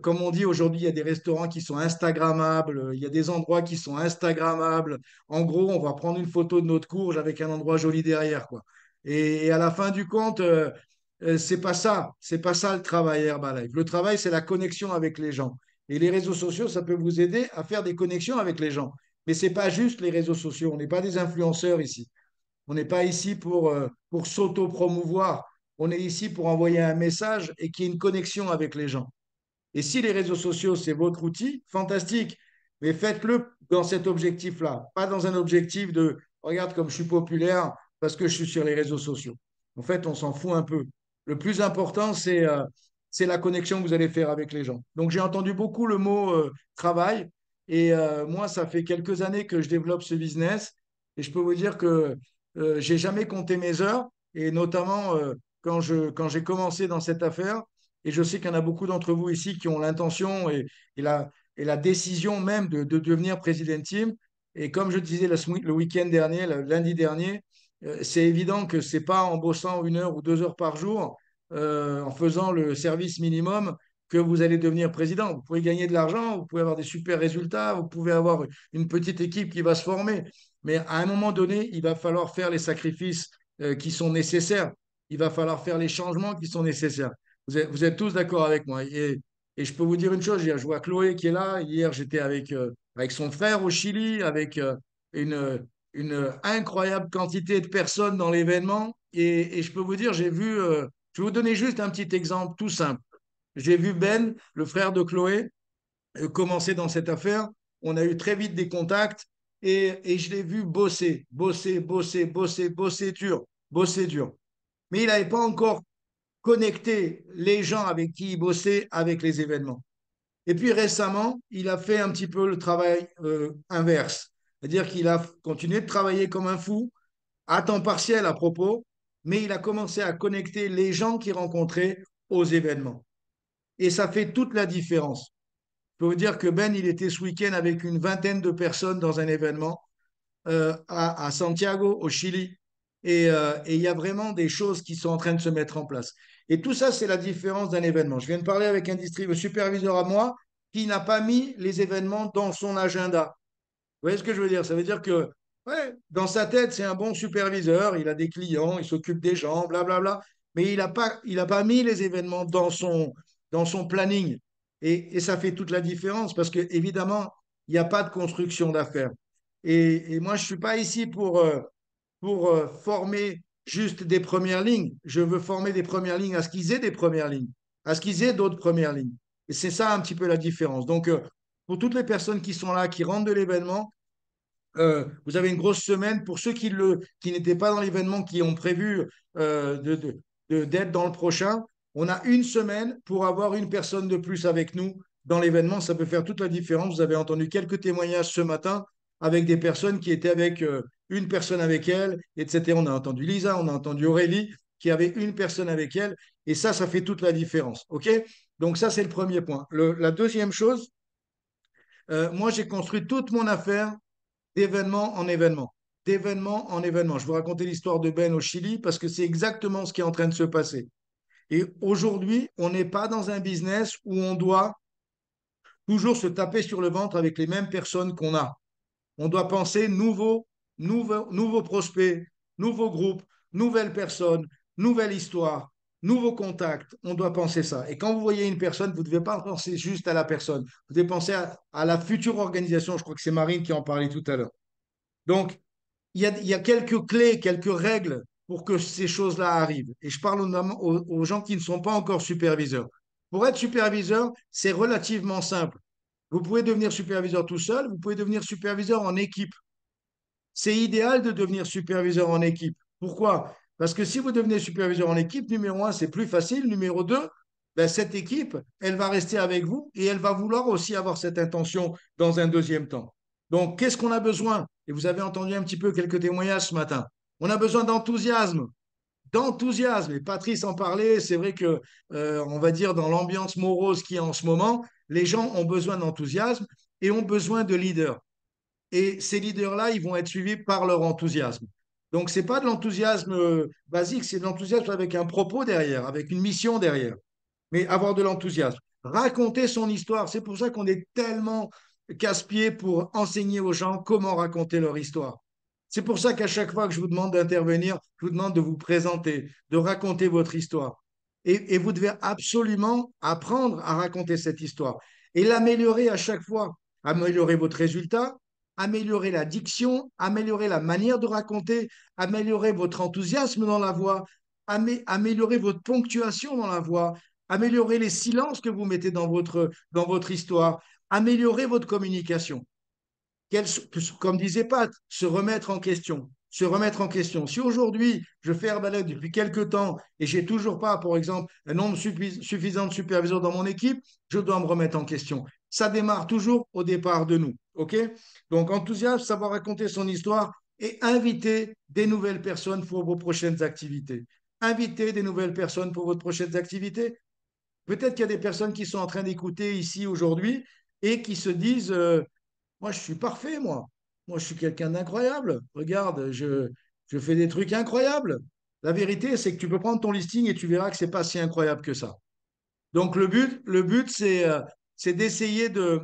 Comme on dit aujourd'hui, il y a des restaurants qui sont Instagrammables, il y a des endroits qui sont Instagrammables. En gros, on va prendre une photo de notre courge avec un endroit joli derrière, quoi. Et à la fin du compte, c'est pas ça le travail Herbalife. Le travail, c'est la connexion avec les gens. Et les réseaux sociaux, ça peut vous aider à faire des connexions avec les gens. Mais c'est pas juste les réseaux sociaux. On n'est pas des influenceurs ici. On n'est pas ici pour s'auto-promouvoir. On est ici pour envoyer un message et qu'il y ait une connexion avec les gens. Et si les réseaux sociaux, c'est votre outil, fantastique. Mais faites-le dans cet objectif-là, pas dans un objectif de regarde comme je suis populaire parce que je suis sur les réseaux sociaux. En fait, on s'en fout un peu. Le plus important, c'est la connexion que vous allez faire avec les gens. Donc, j'ai entendu beaucoup le mot travail. Et moi, ça fait quelques années que je développe ce business. Et je peux vous dire que j'ai jamais compté mes heures. Et notamment, quand j'ai commencé dans cette affaire, et je sais qu'il y en a beaucoup d'entre vous ici qui ont l'intention et et la décision même de devenir président team. Et comme je disais le week-end dernier, le lundi dernier, c'est évident que c'est pas en bossant 1 heure ou 2 heures par jour, en faisant le service minimum, que vous allez devenir président. Vous pouvez gagner de l'argent, vous pouvez avoir des super résultats, vous pouvez avoir une petite équipe qui va se former. Mais à un moment donné, il va falloir faire les sacrifices qui sont nécessaires. Il va falloir faire les changements qui sont nécessaires. Vous êtes tous d'accord avec moi. Et je peux vous dire une chose, je vois Chloé qui est là. Hier, j'étais avec son frère au Chili, avec une incroyable quantité de personnes dans l'événement. Et je peux vous dire, je vais vous donner juste un petit exemple tout simple. J'ai vu Ben, le frère de Chloé, commencer dans cette affaire. On a eu très vite des contacts et je l'ai vu bosser dur, bosser dur. Mais il n'avait pas encore connecter les gens avec qui il bossait avec les événements. Et puis récemment, il a fait un petit peu le travail inverse. C'est-à-dire qu'il a continué de travailler comme un fou, à temps partiel à propos, mais il a commencé à connecter les gens qu'il rencontrait aux événements. Et ça fait toute la différence. Je peux vous dire que Ben, il était ce week-end avec une vingtaine de personnes dans un événement à Santiago, au Chili. Et il y a vraiment des choses qui sont en train de se mettre en place. Et tout ça, c'est la différence d'un événement. Je viens de parler avec un superviseur à moi qui n'a pas mis les événements dans son agenda. Vous voyez ce que je veux dire? Ça veut dire que ouais, dans sa tête, c'est un bon superviseur, il a des clients, il s'occupe des gens, blablabla, mais il a pas mis les événements dans son planning. Et ça fait toute la différence parce que, évidemment, il n'y a pas de construction d'affaires. Et moi, je ne suis pas ici pour former juste des premières lignes. Je veux former des premières lignes à ce qu'ils aient des premières lignes, à ce qu'ils aient d'autres premières lignes. Et c'est ça un petit peu la différence. Donc, pour toutes les personnes qui sont là, qui rentrent de l'événement, vous avez une grosse semaine. Pour ceux qui n'étaient pas dans l'événement, qui ont prévu d'être dans le prochain, on a une semaine pour avoir une personne de plus avec nous dans l'événement. Ça peut faire toute la différence. Vous avez entendu quelques témoignages ce matin avec des personnes qui étaient avec une personne avec elle, etc. On a entendu Lisa, on a entendu Aurélie, qui avait une personne avec elle. Et ça fait toute la différence. OK? Donc ça, c'est le premier point. La deuxième chose, moi, j'ai construit toute mon affaire d'événement en événement, d'événement en événement. Je vous racontais l'histoire de Ben au Chili parce que c'est exactement ce qui est en train de se passer. Et aujourd'hui, on n'est pas dans un business où on doit toujours se taper sur le ventre avec les mêmes personnes qu'on a. On doit penser nouveaux prospects, nouveaux groupes, nouvelles personnes, nouvelle histoire, nouveau contact, on doit penser ça. Et quand vous voyez une personne, vous ne devez pas penser juste à la personne, vous devez penser à la future organisation. Je crois que c'est Marine qui en parlait tout à l'heure. Donc, il y a quelques clés, quelques règles pour que ces choses-là arrivent. Et je parle aux gens qui ne sont pas encore superviseurs. Pour être superviseur, c'est relativement simple. Vous pouvez devenir superviseur tout seul, vous pouvez devenir superviseur en équipe. C'est idéal de devenir superviseur en équipe. Pourquoi? Parce que si vous devenez superviseur en équipe, numéro un, c'est plus facile. Numéro deux, ben, cette équipe, elle va rester avec vous et elle va vouloir aussi avoir cette intention dans un deuxième temps. Donc, qu'est-ce qu'on a besoin? Et vous avez entendu un petit peu quelques témoignages ce matin. On a besoin d'enthousiasme. D'enthousiasme. Et Patrice en parlait, c'est vrai que, on va dire, dans l'ambiance morose qui est en ce moment, les gens ont besoin d'enthousiasme et ont besoin de leaders. Et ces leaders-là, ils vont être suivis par leur enthousiasme. Donc, ce n'est pas de l'enthousiasme basique, c'est de l'enthousiasme avec un propos derrière, avec une mission derrière. Mais avoir de l'enthousiasme. Raconter son histoire, c'est pour ça qu'on est tellement casse-pied pour enseigner aux gens comment raconter leur histoire. C'est pour ça qu'à chaque fois que je vous demande d'intervenir, je vous demande de vous présenter, de raconter votre histoire. Et vous devez absolument apprendre à raconter cette histoire et l'améliorer à chaque fois. Améliorer votre résultat, améliorer la diction, améliorer la manière de raconter, améliorer votre enthousiasme dans la voix, améliorer votre ponctuation dans la voix, améliorer les silences que vous mettez dans votre histoire, améliorer votre communication. Comme disait Pat, se remettre en question. Se remettre en question. Si aujourd'hui, je fais Herbalife depuis quelques temps et j'ai toujours pas, par exemple, un nombre suffisant de superviseurs dans mon équipe, je dois me remettre en question. Ça démarre toujours au départ de nous. OK? Donc, enthousiasme, savoir raconter son histoire et inviter des nouvelles personnes pour vos prochaines activités. Inviter des nouvelles personnes pour vos prochaines activités. Peut-être qu'il y a des personnes qui sont en train d'écouter ici aujourd'hui et qui se disent moi, je suis parfait, moi. Moi, je suis quelqu'un d'incroyable. Regarde, je fais des trucs incroyables. La vérité, c'est que tu peux prendre ton listing et tu verras que c'est pas si incroyable que ça. Donc, le but c'est d'essayer de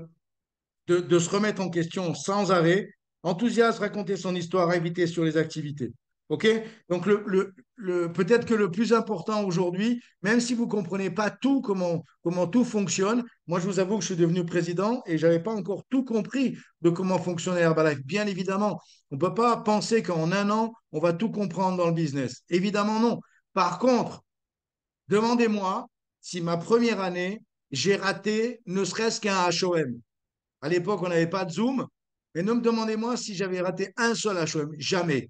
se remettre en question sans arrêt, enthousiaste, raconter son histoire, inviter sur les activités. OK? Donc, peut-être que le plus important aujourd'hui, même si vous ne comprenez pas tout, comment tout fonctionne, moi, je vous avoue que je suis devenu président et je n'avais pas encore tout compris de comment fonctionnait Herbalife. Bien évidemment, on ne peut pas penser qu'en un an, on va tout comprendre dans le business. Évidemment, non. Par contre, demandez-moi si ma première année, j'ai raté ne serait-ce qu'un HOM. À l'époque, on n'avait pas de Zoom. Mais ne me demandez-moi si j'avais raté un seul HOM. Jamais.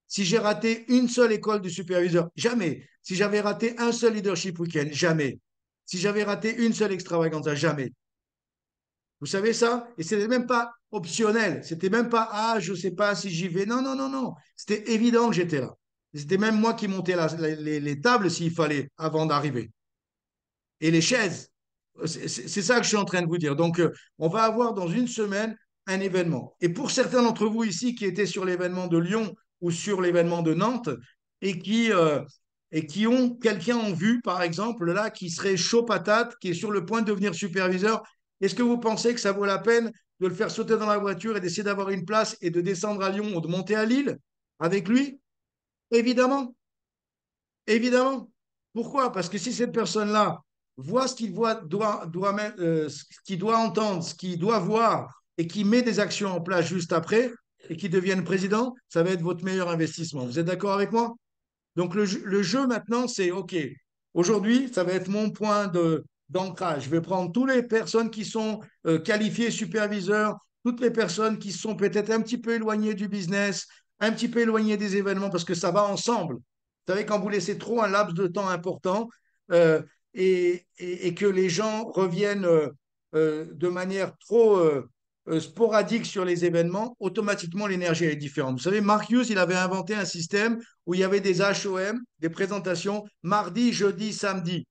Si j'ai raté une seule école de superviseur. Jamais. Si j'avais raté un seul leadership week-end. Jamais. Si j'avais raté une seule extravaganza. Jamais. Vous savez ça? Et ce n'était même pas optionnel. C'était même pas, ah, je ne sais pas si j'y vais. Non, non, non, non. C'était évident que j'étais là. C'était même moi qui montais les tables s'il fallait avant d'arriver. Et les chaises. C'est ça que je suis en train de vous dire. Donc, on va avoir dans une semaine un événement. Et pour certains d'entre vous ici qui étaient sur l'événement de Lyon ou sur l'événement de Nantes et qui ont quelqu'un en vue, par exemple, là, qui serait chaud patate, qui est sur le point de devenir superviseur, est-ce que vous pensez que ça vaut la peine de le faire sauter dans la voiture et d'essayer d'avoir une place et de descendre à Lyon ou de monter à Lille avec lui? Évidemment. Évidemment. Pourquoi? Parce que si cette personne-là voit ce qu'il ce qu'il doit entendre, ce qu'il doit voir, et qui met des actions en place juste après, et qui devienne président, ça va être votre meilleur investissement. Vous êtes d'accord avec moi? Donc le jeu maintenant, c'est OK. Aujourd'hui, ça va être mon point d'ancrage. Je vais prendre toutes les personnes qui sont qualifiées superviseurs, toutes les personnes qui sont peut-être un petit peu éloignées du business, un petit peu éloignées des événements, parce que ça va ensemble. Vous savez, quand vous laissez trop un laps de temps important euh, et que les gens reviennent de manière trop sporadique sur les événements, automatiquement l'énergie est différente. Vous savez, Mark Hughes, il avait inventé un système où il y avait des HOM, des présentations mardi, jeudi, samedi.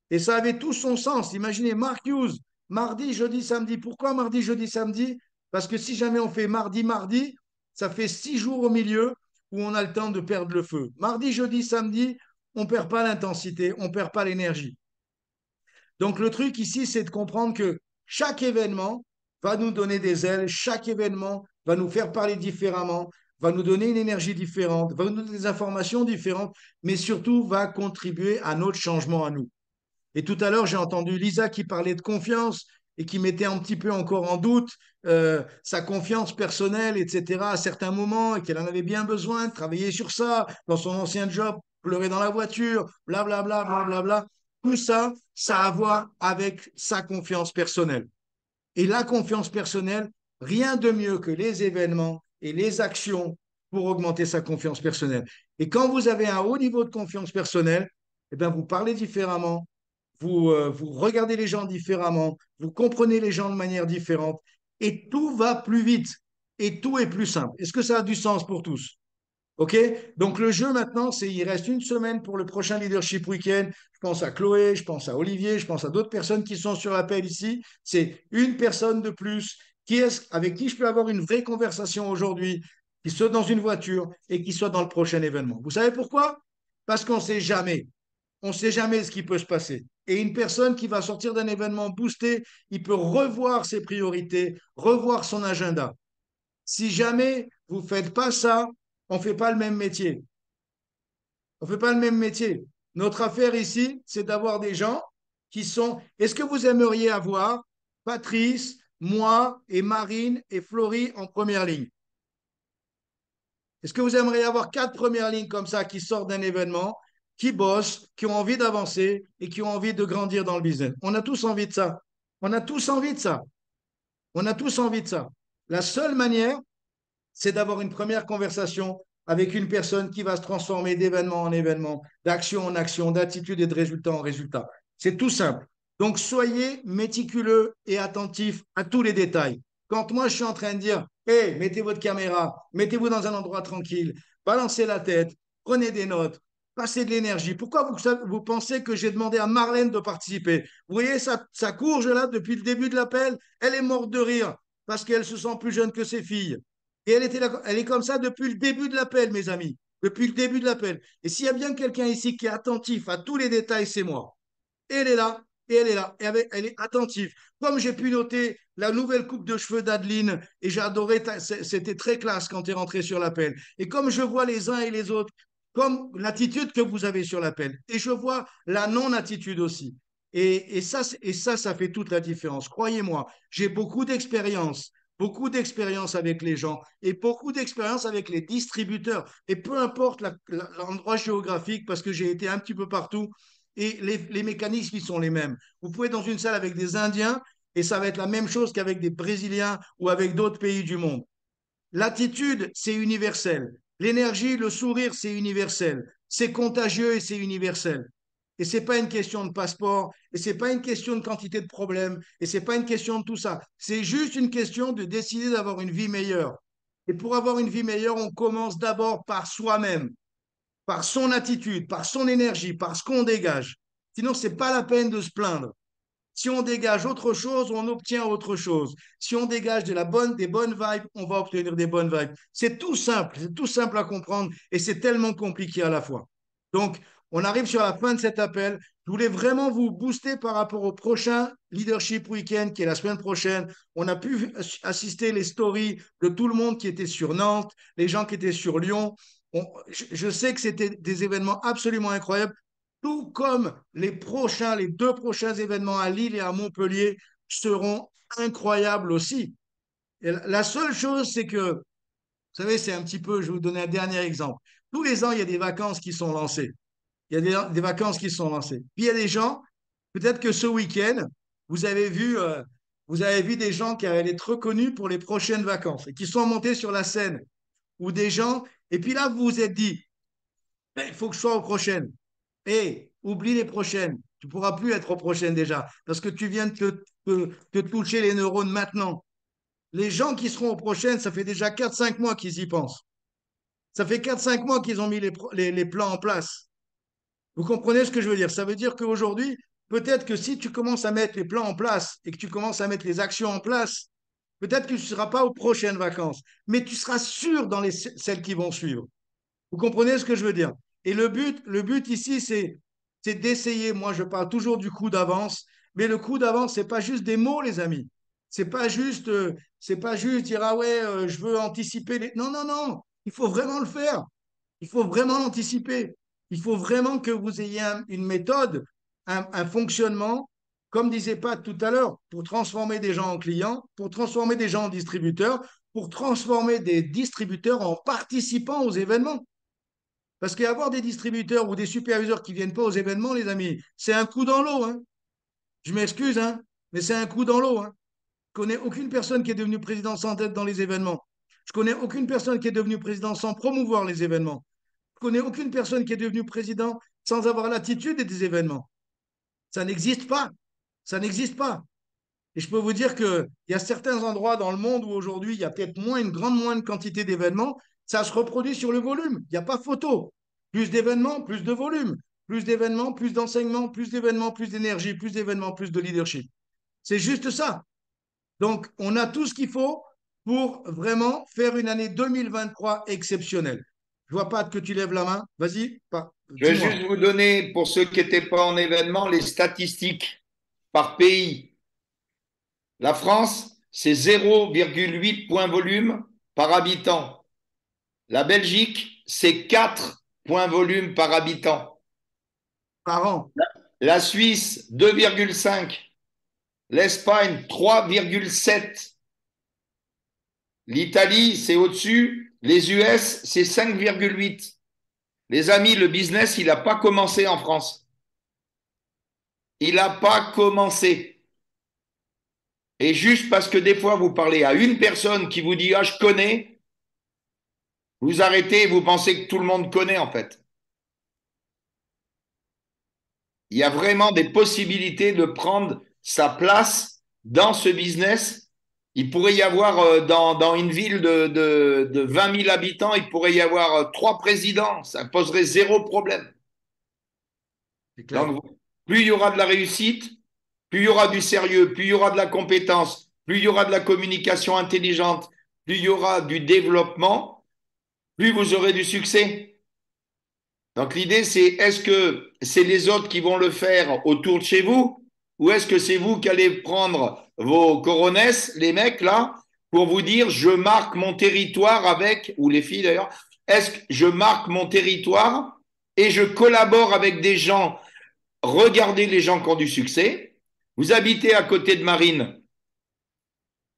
Et ça avait tout son sens. Imaginez Mark Hughes, mardi, jeudi, samedi. Pourquoi mardi, jeudi, samedi? Parce que si jamais on fait mardi, mardi, ça fait 6 jours au milieu où on a le temps de perdre le feu. Mardi, jeudi, samedi, on ne perd pas l'intensité, on ne perd pas l'énergie. Donc le truc ici, c'est de comprendre que chaque événement va nous donner des ailes, chaque événement va nous faire parler différemment, va nous donner une énergie différente, va nous donner des informations différentes, mais surtout va contribuer à notre changement à nous. Et tout à l'heure, j'ai entendu Lisa qui parlait de confiance et qui mettait un petit peu encore en doute sa confiance personnelle, etc., à certains moments, et qu'elle en avait bien besoin de travailler sur ça dans son ancien job, pleurer dans la voiture, blablabla, blablabla. Tout ça, ça a à voir avec sa confiance personnelle. Et la confiance personnelle, rien de mieux que les événements et les actions pour augmenter sa confiance personnelle. Et quand vous avez un haut niveau de confiance personnelle, eh bien, vous parlez différemment, vous regardez les gens différemment, vous comprenez les gens de manière différente, et tout va plus vite, et tout est plus simple. Est-ce que ça a du sens pour tous? OK? Donc le jeu maintenant, c'est il reste une semaine pour le prochain Leadership Weekend. Je pense à Chloé, je pense à Olivier, je pense à d'autres personnes qui sont sur l'appel ici. C'est une personne de plus avec qui je peux avoir une vraie conversation aujourd'hui, qui soit dans une voiture et qui soit dans le prochain événement. Vous savez pourquoi? Parce qu'on ne sait jamais. On ne sait jamais ce qui peut se passer. Et une personne qui va sortir d'un événement boosté, il peut revoir ses priorités, revoir son agenda. Si jamais vous ne faites pas ça, on ne fait pas le même métier. On ne fait pas le même métier. Notre affaire ici, c'est d'avoir des gens qui sont. Est-ce que vous aimeriez avoir Patrice, moi et Marine et Florie en première ligne? Est-ce que vous aimeriez avoir 4 premières lignes comme ça qui sortent d'un événement, qui bossent, qui ont envie d'avancer et qui ont envie de grandir dans le business? On a tous envie de ça. On a tous envie de ça. On a tous envie de ça. La seule manière, c'est d'avoir une première conversation avec une personne qui va se transformer d'événement en événement, d'action en action, d'attitude et de résultat en résultat. C'est tout simple. Donc, soyez méticuleux et attentifs à tous les détails. Quand moi, je suis en train de dire, hé, mettez votre caméra, mettez-vous dans un endroit tranquille, balancez la tête, prenez des notes, passez de l'énergie. Pourquoi vous pensez que j'ai demandé à Marlène de participer? Vous voyez sa courge là, depuis le début de l'appel, elle est morte de rire parce qu'elle se sent plus jeune que ses filles. Et elle est comme ça depuis le début de l'appel, mes amis. Depuis le début de l'appel. Et s'il y a bien quelqu'un ici qui est attentif à tous les détails, c'est moi. Et elle est là, et elle est là, et elle est attentive. Comme j'ai pu noter la nouvelle coupe de cheveux d'Adeline, et j'ai adoré, c'était très classe quand tu es rentré sur l'appel. Et comme je vois les uns et les autres, comme l'attitude que vous avez sur l'appel, et je vois la non-attitude aussi. Ça fait toute la différence. Croyez-moi, j'ai beaucoup d'expérience avec les gens et beaucoup d'expérience avec les distributeurs. Et peu importe l'endroit géographique, parce que j'ai été un petit peu partout, et les mécanismes, ils sont les mêmes. Vous pouvez être dans une salle avec des Indiens et ça va être la même chose qu'avec des Brésiliens ou avec d'autres pays du monde. L'attitude, c'est universel. L'énergie, le sourire, c'est universel. C'est contagieux et c'est universel. Et ce n'est pas une question de passeport, et ce n'est pas une question de quantité de problèmes, et ce n'est pas une question de tout ça. C'est juste une question de décider d'avoir une vie meilleure. Et pour avoir une vie meilleure, on commence d'abord par soi-même, par son attitude, par son énergie, par ce qu'on dégage. Sinon, ce n'est pas la peine de se plaindre. Si on dégage autre chose, on obtient autre chose. Si on dégage des bonnes vibes, on va obtenir des bonnes vibes. C'est tout simple à comprendre et c'est tellement compliqué à la fois. Donc, on arrive sur la fin de cet appel. Je voulais vraiment vous booster par rapport au prochain Leadership Weekend qui est la semaine prochaine. On a pu assister les stories de tout le monde qui était sur Nantes, les gens qui étaient sur Lyon. Je sais que c'était des événements absolument incroyables tout comme les 2 prochains événements à Lille et à Montpellier seront incroyables aussi. Et la seule chose, c'est que, vous savez, c'est un petit peu, je vais vous donner un dernier exemple. Tous les ans, il y a des vacances qui sont lancées. Il y a des vacances qui sont lancées. Puis il y a des gens, peut-être que ce week-end, vous avez vu, euh, vous avez vu des gens qui allaient être reconnus pour les prochaines vacances et qui sont montés sur la scène. Ou des gens, et puis là, vous vous êtes dit, ben, il faut que je sois aux prochaines. Et oublie les prochaines. Tu ne pourras plus être aux prochaines déjà, parce que tu viens de te toucher les neurones maintenant. Les gens qui seront aux prochaines, ça fait déjà 4 5 mois qu'ils y pensent. Ça fait 4 5 mois qu'ils ont mis les plans en place. Vous comprenez ce que je veux dire? Ça veut dire qu'aujourd'hui, peut-être que si tu commences à mettre les plans en place et que tu commences à mettre les actions en place, peut-être que tu ne seras pas aux prochaines vacances, mais tu seras sûr dans celles qui vont suivre. Vous comprenez ce que je veux dire? Et le but ici, c'est d'essayer. Moi, je parle toujours du coup d'avance, mais le coup d'avance, c'est pas juste des mots, les amis. C'est pas juste dire ah ouais, je veux anticiper les. Non, non, non. Il faut vraiment le faire. Il faut vraiment l'anticiper. Il faut vraiment que vous ayez une méthode, un fonctionnement, comme disait Pat tout à l'heure, pour transformer des gens en clients, pour transformer des gens en distributeurs, pour transformer des distributeurs en participants aux événements. Parce qu'avoir des distributeurs ou des superviseurs qui ne viennent pas aux événements, les amis, c'est un coup dans l'eau, hein. Je m'excuse, hein, mais c'est un coup dans l'eau, hein. Je connais aucune personne qui est devenue président sans être dans les événements. Je connais aucune personne qui est devenue président sans promouvoir les événements. Je connais aucune personne qui est devenue président sans avoir l'attitude des événements. Ça n'existe pas. Ça n'existe pas. Et je peux vous dire qu'il y a certains endroits dans le monde où aujourd'hui, il y a peut-être une grande moins de quantité d'événements. Ça se reproduit sur le volume. Il n'y a pas photo. Plus d'événements, plus de volume. Plus d'événements, plus d'enseignements, plus d'événements, plus d'énergie, plus d'événements, plus de leadership. C'est juste ça. Donc, on a tout ce qu'il faut pour vraiment faire une année 2023 exceptionnelle. Je vois pas que tu lèves la main. Vas-y, Je vais juste dis-moi. vous donner, pour ceux qui n'étaient pas en événement, les statistiques par pays. La France, c'est 0,8 points volume par habitant. La Belgique, c'est 4 points volume par habitant. Par an. La Suisse, 2,5. L'Espagne, 3,7. L'Italie, c'est au-dessus. Les US, c'est 5,8. Les amis, le business, il n'a pas commencé en France. Il n'a pas commencé. Et juste parce que des fois, vous parlez à une personne qui vous dit « Ah, je connais », vous arrêtez et vous pensez que tout le monde connaît en fait. Il y a vraiment des possibilités de prendre sa place dans ce business. Il pourrait y avoir dans une ville de 20 000 habitants, il pourrait y avoir 3 présidents. Ça poserait zéro problème. C'est clair. Donc, plus il y aura de la réussite, plus il y aura du sérieux, plus il y aura de la compétence, plus il y aura de la communication intelligente, plus il y aura du développement, plus vous aurez du succès. Donc l'idée, c'est est-ce que c'est les autres qui vont le faire autour de chez vous ou est-ce que c'est vous qui allez prendre vos coronesses, les mecs là, pour vous dire je marque mon territoire avec, ou les filles d'ailleurs, est-ce que je marque mon territoire et je collabore avec des gens, regardez les gens qui ont du succès, vous habitez à côté de Marine,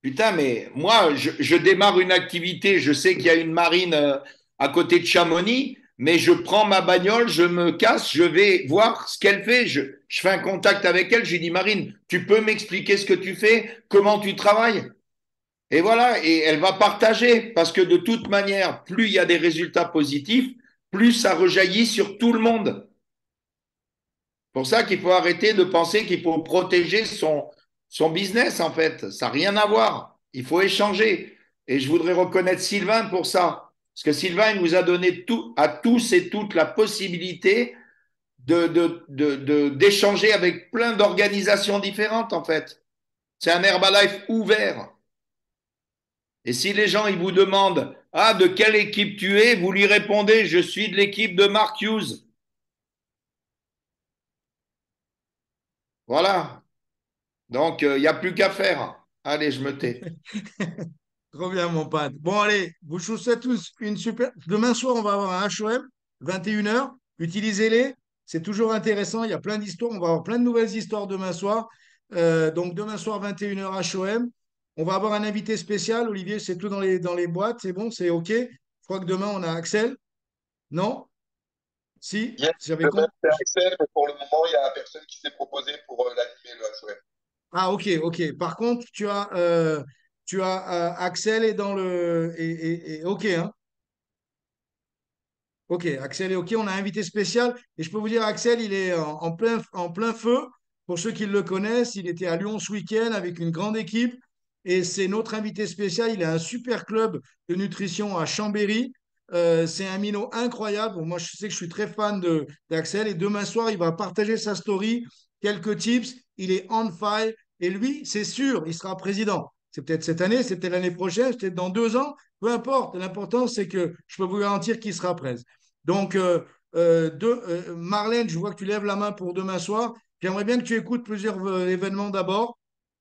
putain mais moi je démarre une activité, je sais qu'il y a une marine à côté de Chamonix, mais je prends ma bagnole, je me casse, je vais voir ce qu'elle fait. Je fais un contact avec elle, je lui dis Marine, tu peux m'expliquer ce que tu fais, comment tu travailles? Et voilà, et elle va partager, parce que de toute manière, plus il y a des résultats positifs, plus ça rejaillit sur tout le monde. C'est pour ça qu'il faut arrêter de penser qu'il faut protéger son business, en fait. Ça n'a rien à voir. Il faut échanger. Et je voudrais reconnaître Sylvain pour ça. Parce que Sylvain, il nous a donné à tous et toutes la possibilité d'échanger avec plein d'organisations différentes, en fait. C'est un Herbalife ouvert. Et si les gens, ils vous demandent, ah, de quelle équipe tu es, vous lui répondez, je suis de l'équipe de Mark Hughes. Voilà. Donc, il n'y a plus qu'à faire. Allez, je me tais. Trop bien, mon pote. Bon, allez, vous souhaite tous une super. Demain soir, on va avoir un HOM, 21h. Utilisez-les. C'est toujours intéressant. Il y a plein d'histoires. On va avoir plein de nouvelles histoires demain soir. Donc, demain soir, 21h HOM. On va avoir un invité spécial. Olivier, c'est tout dans les boîtes. C'est bon, c'est OK. Je crois que demain, on a Axel. Non? Si? Yes, J'avais le même compris. c'est Axel, mais pour le moment, il y a personne qui s'est proposé pour l'animer le HOM. Ah, OK, OK. Par contre, tu as Axel est dans le. OK, hein? Ok, Axel est ok. On a un invité spécial et je peux vous dire, Axel, il est en plein feu. Pour ceux qui le connaissent, il était à Lyon ce week-end avec une grande équipe et c'est notre invité spécial. Il a un super club de nutrition à Chambéry. C'est un minot incroyable. Bon, moi, je sais que je suis très fan d'Axel et demain soir, il va partager sa story, quelques tips. Il est on fire et lui, c'est sûr, il sera président. C'est peut-être cette année, c'est peut-être l'année prochaine, c'est peut-être dans 2 ans. Peu importe, l'important, c'est que je peux vous garantir qu'il sera prêt. Donc, Marlène, je vois que tu lèves la main pour demain soir. J'aimerais bien que tu écoutes plusieurs événements d'abord.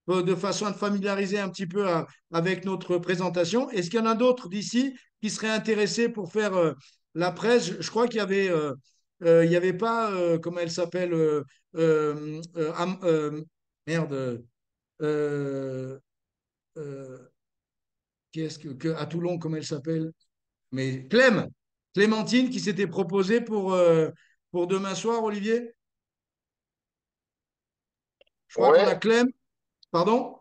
de façon à te familiariser un petit peu avec notre présentation. Est-ce qu'il y en a d'autres d'ici qui seraient intéressés pour faire la presse? Je crois il y avait pas, comment elle s'appelle, merde, euh, euh, qui est-ce à Toulon, comment elle s'appelle? Mais Clémentine qui s'était proposée pour demain soir, Olivier? Je crois qu'on a Ouais, Clem. Pardon?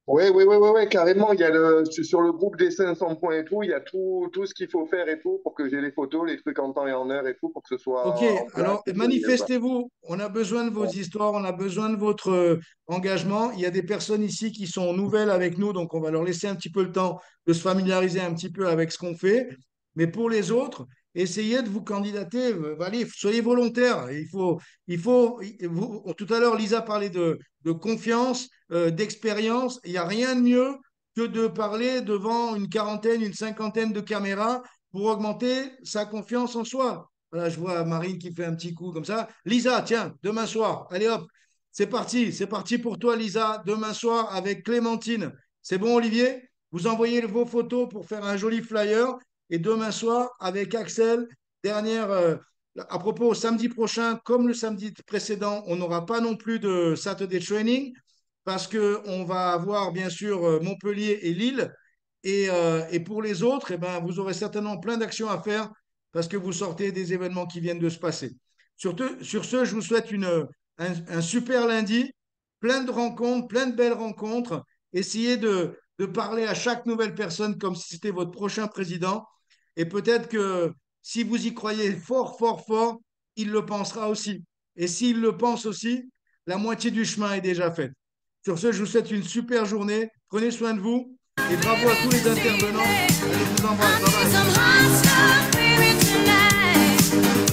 ouais, carrément. Il y a sur le groupe des 500 points et tout, il y a tout ce qu'il faut faire et tout pour que j'ai les photos, les trucs en temps et en heure et tout pour que ce Ok, soit en place alors et tout nickel, quoi. manifestez-vous. On a besoin de vos histoires, on a besoin de votre engagement. Il y a des personnes ici qui sont nouvelles avec nous, donc on va leur laisser un petit peu le temps de se familiariser un petit peu avec ce qu'on fait. Mais pour les autres, essayez de vous candidater. Allez, soyez volontaires. Tout à l'heure, Lisa parlait de confiance, d'expérience. Il n'y a rien de mieux que de parler devant une quarantaine, une cinquantaine de caméras pour augmenter sa confiance en soi. Voilà, je vois Marine qui fait un petit coup comme ça. Lisa, tiens, demain soir, allez hop, c'est parti pour toi, Lisa, demain soir avec Clémentine. C'est bon, Olivier? Vous envoyez vos photos pour faire un joli flyer. Et demain soir, avec Axel, dernière. À propos, samedi prochain, comme le samedi précédent, on n'aura pas non plus de Saturday Training parce qu'on va avoir bien sûr Montpellier et Lille. Et pour les autres, eh ben, vous aurez certainement plein d'actions à faire parce que vous sortez des événements qui viennent de se passer. Sur ce, je vous souhaite un super lundi, plein de rencontres, plein de belles rencontres. Essayez de parler à chaque nouvelle personne comme si c'était votre prochain président. Et peut-être que si vous y croyez fort, fort, fort, il le pensera aussi. Et s'il le pense aussi, la moitié du chemin est déjà faite. Sur ce, je vous souhaite une super journée. Prenez soin de vous et bravo à tous les intervenants. Allez, je vous embrasse. Bye bye.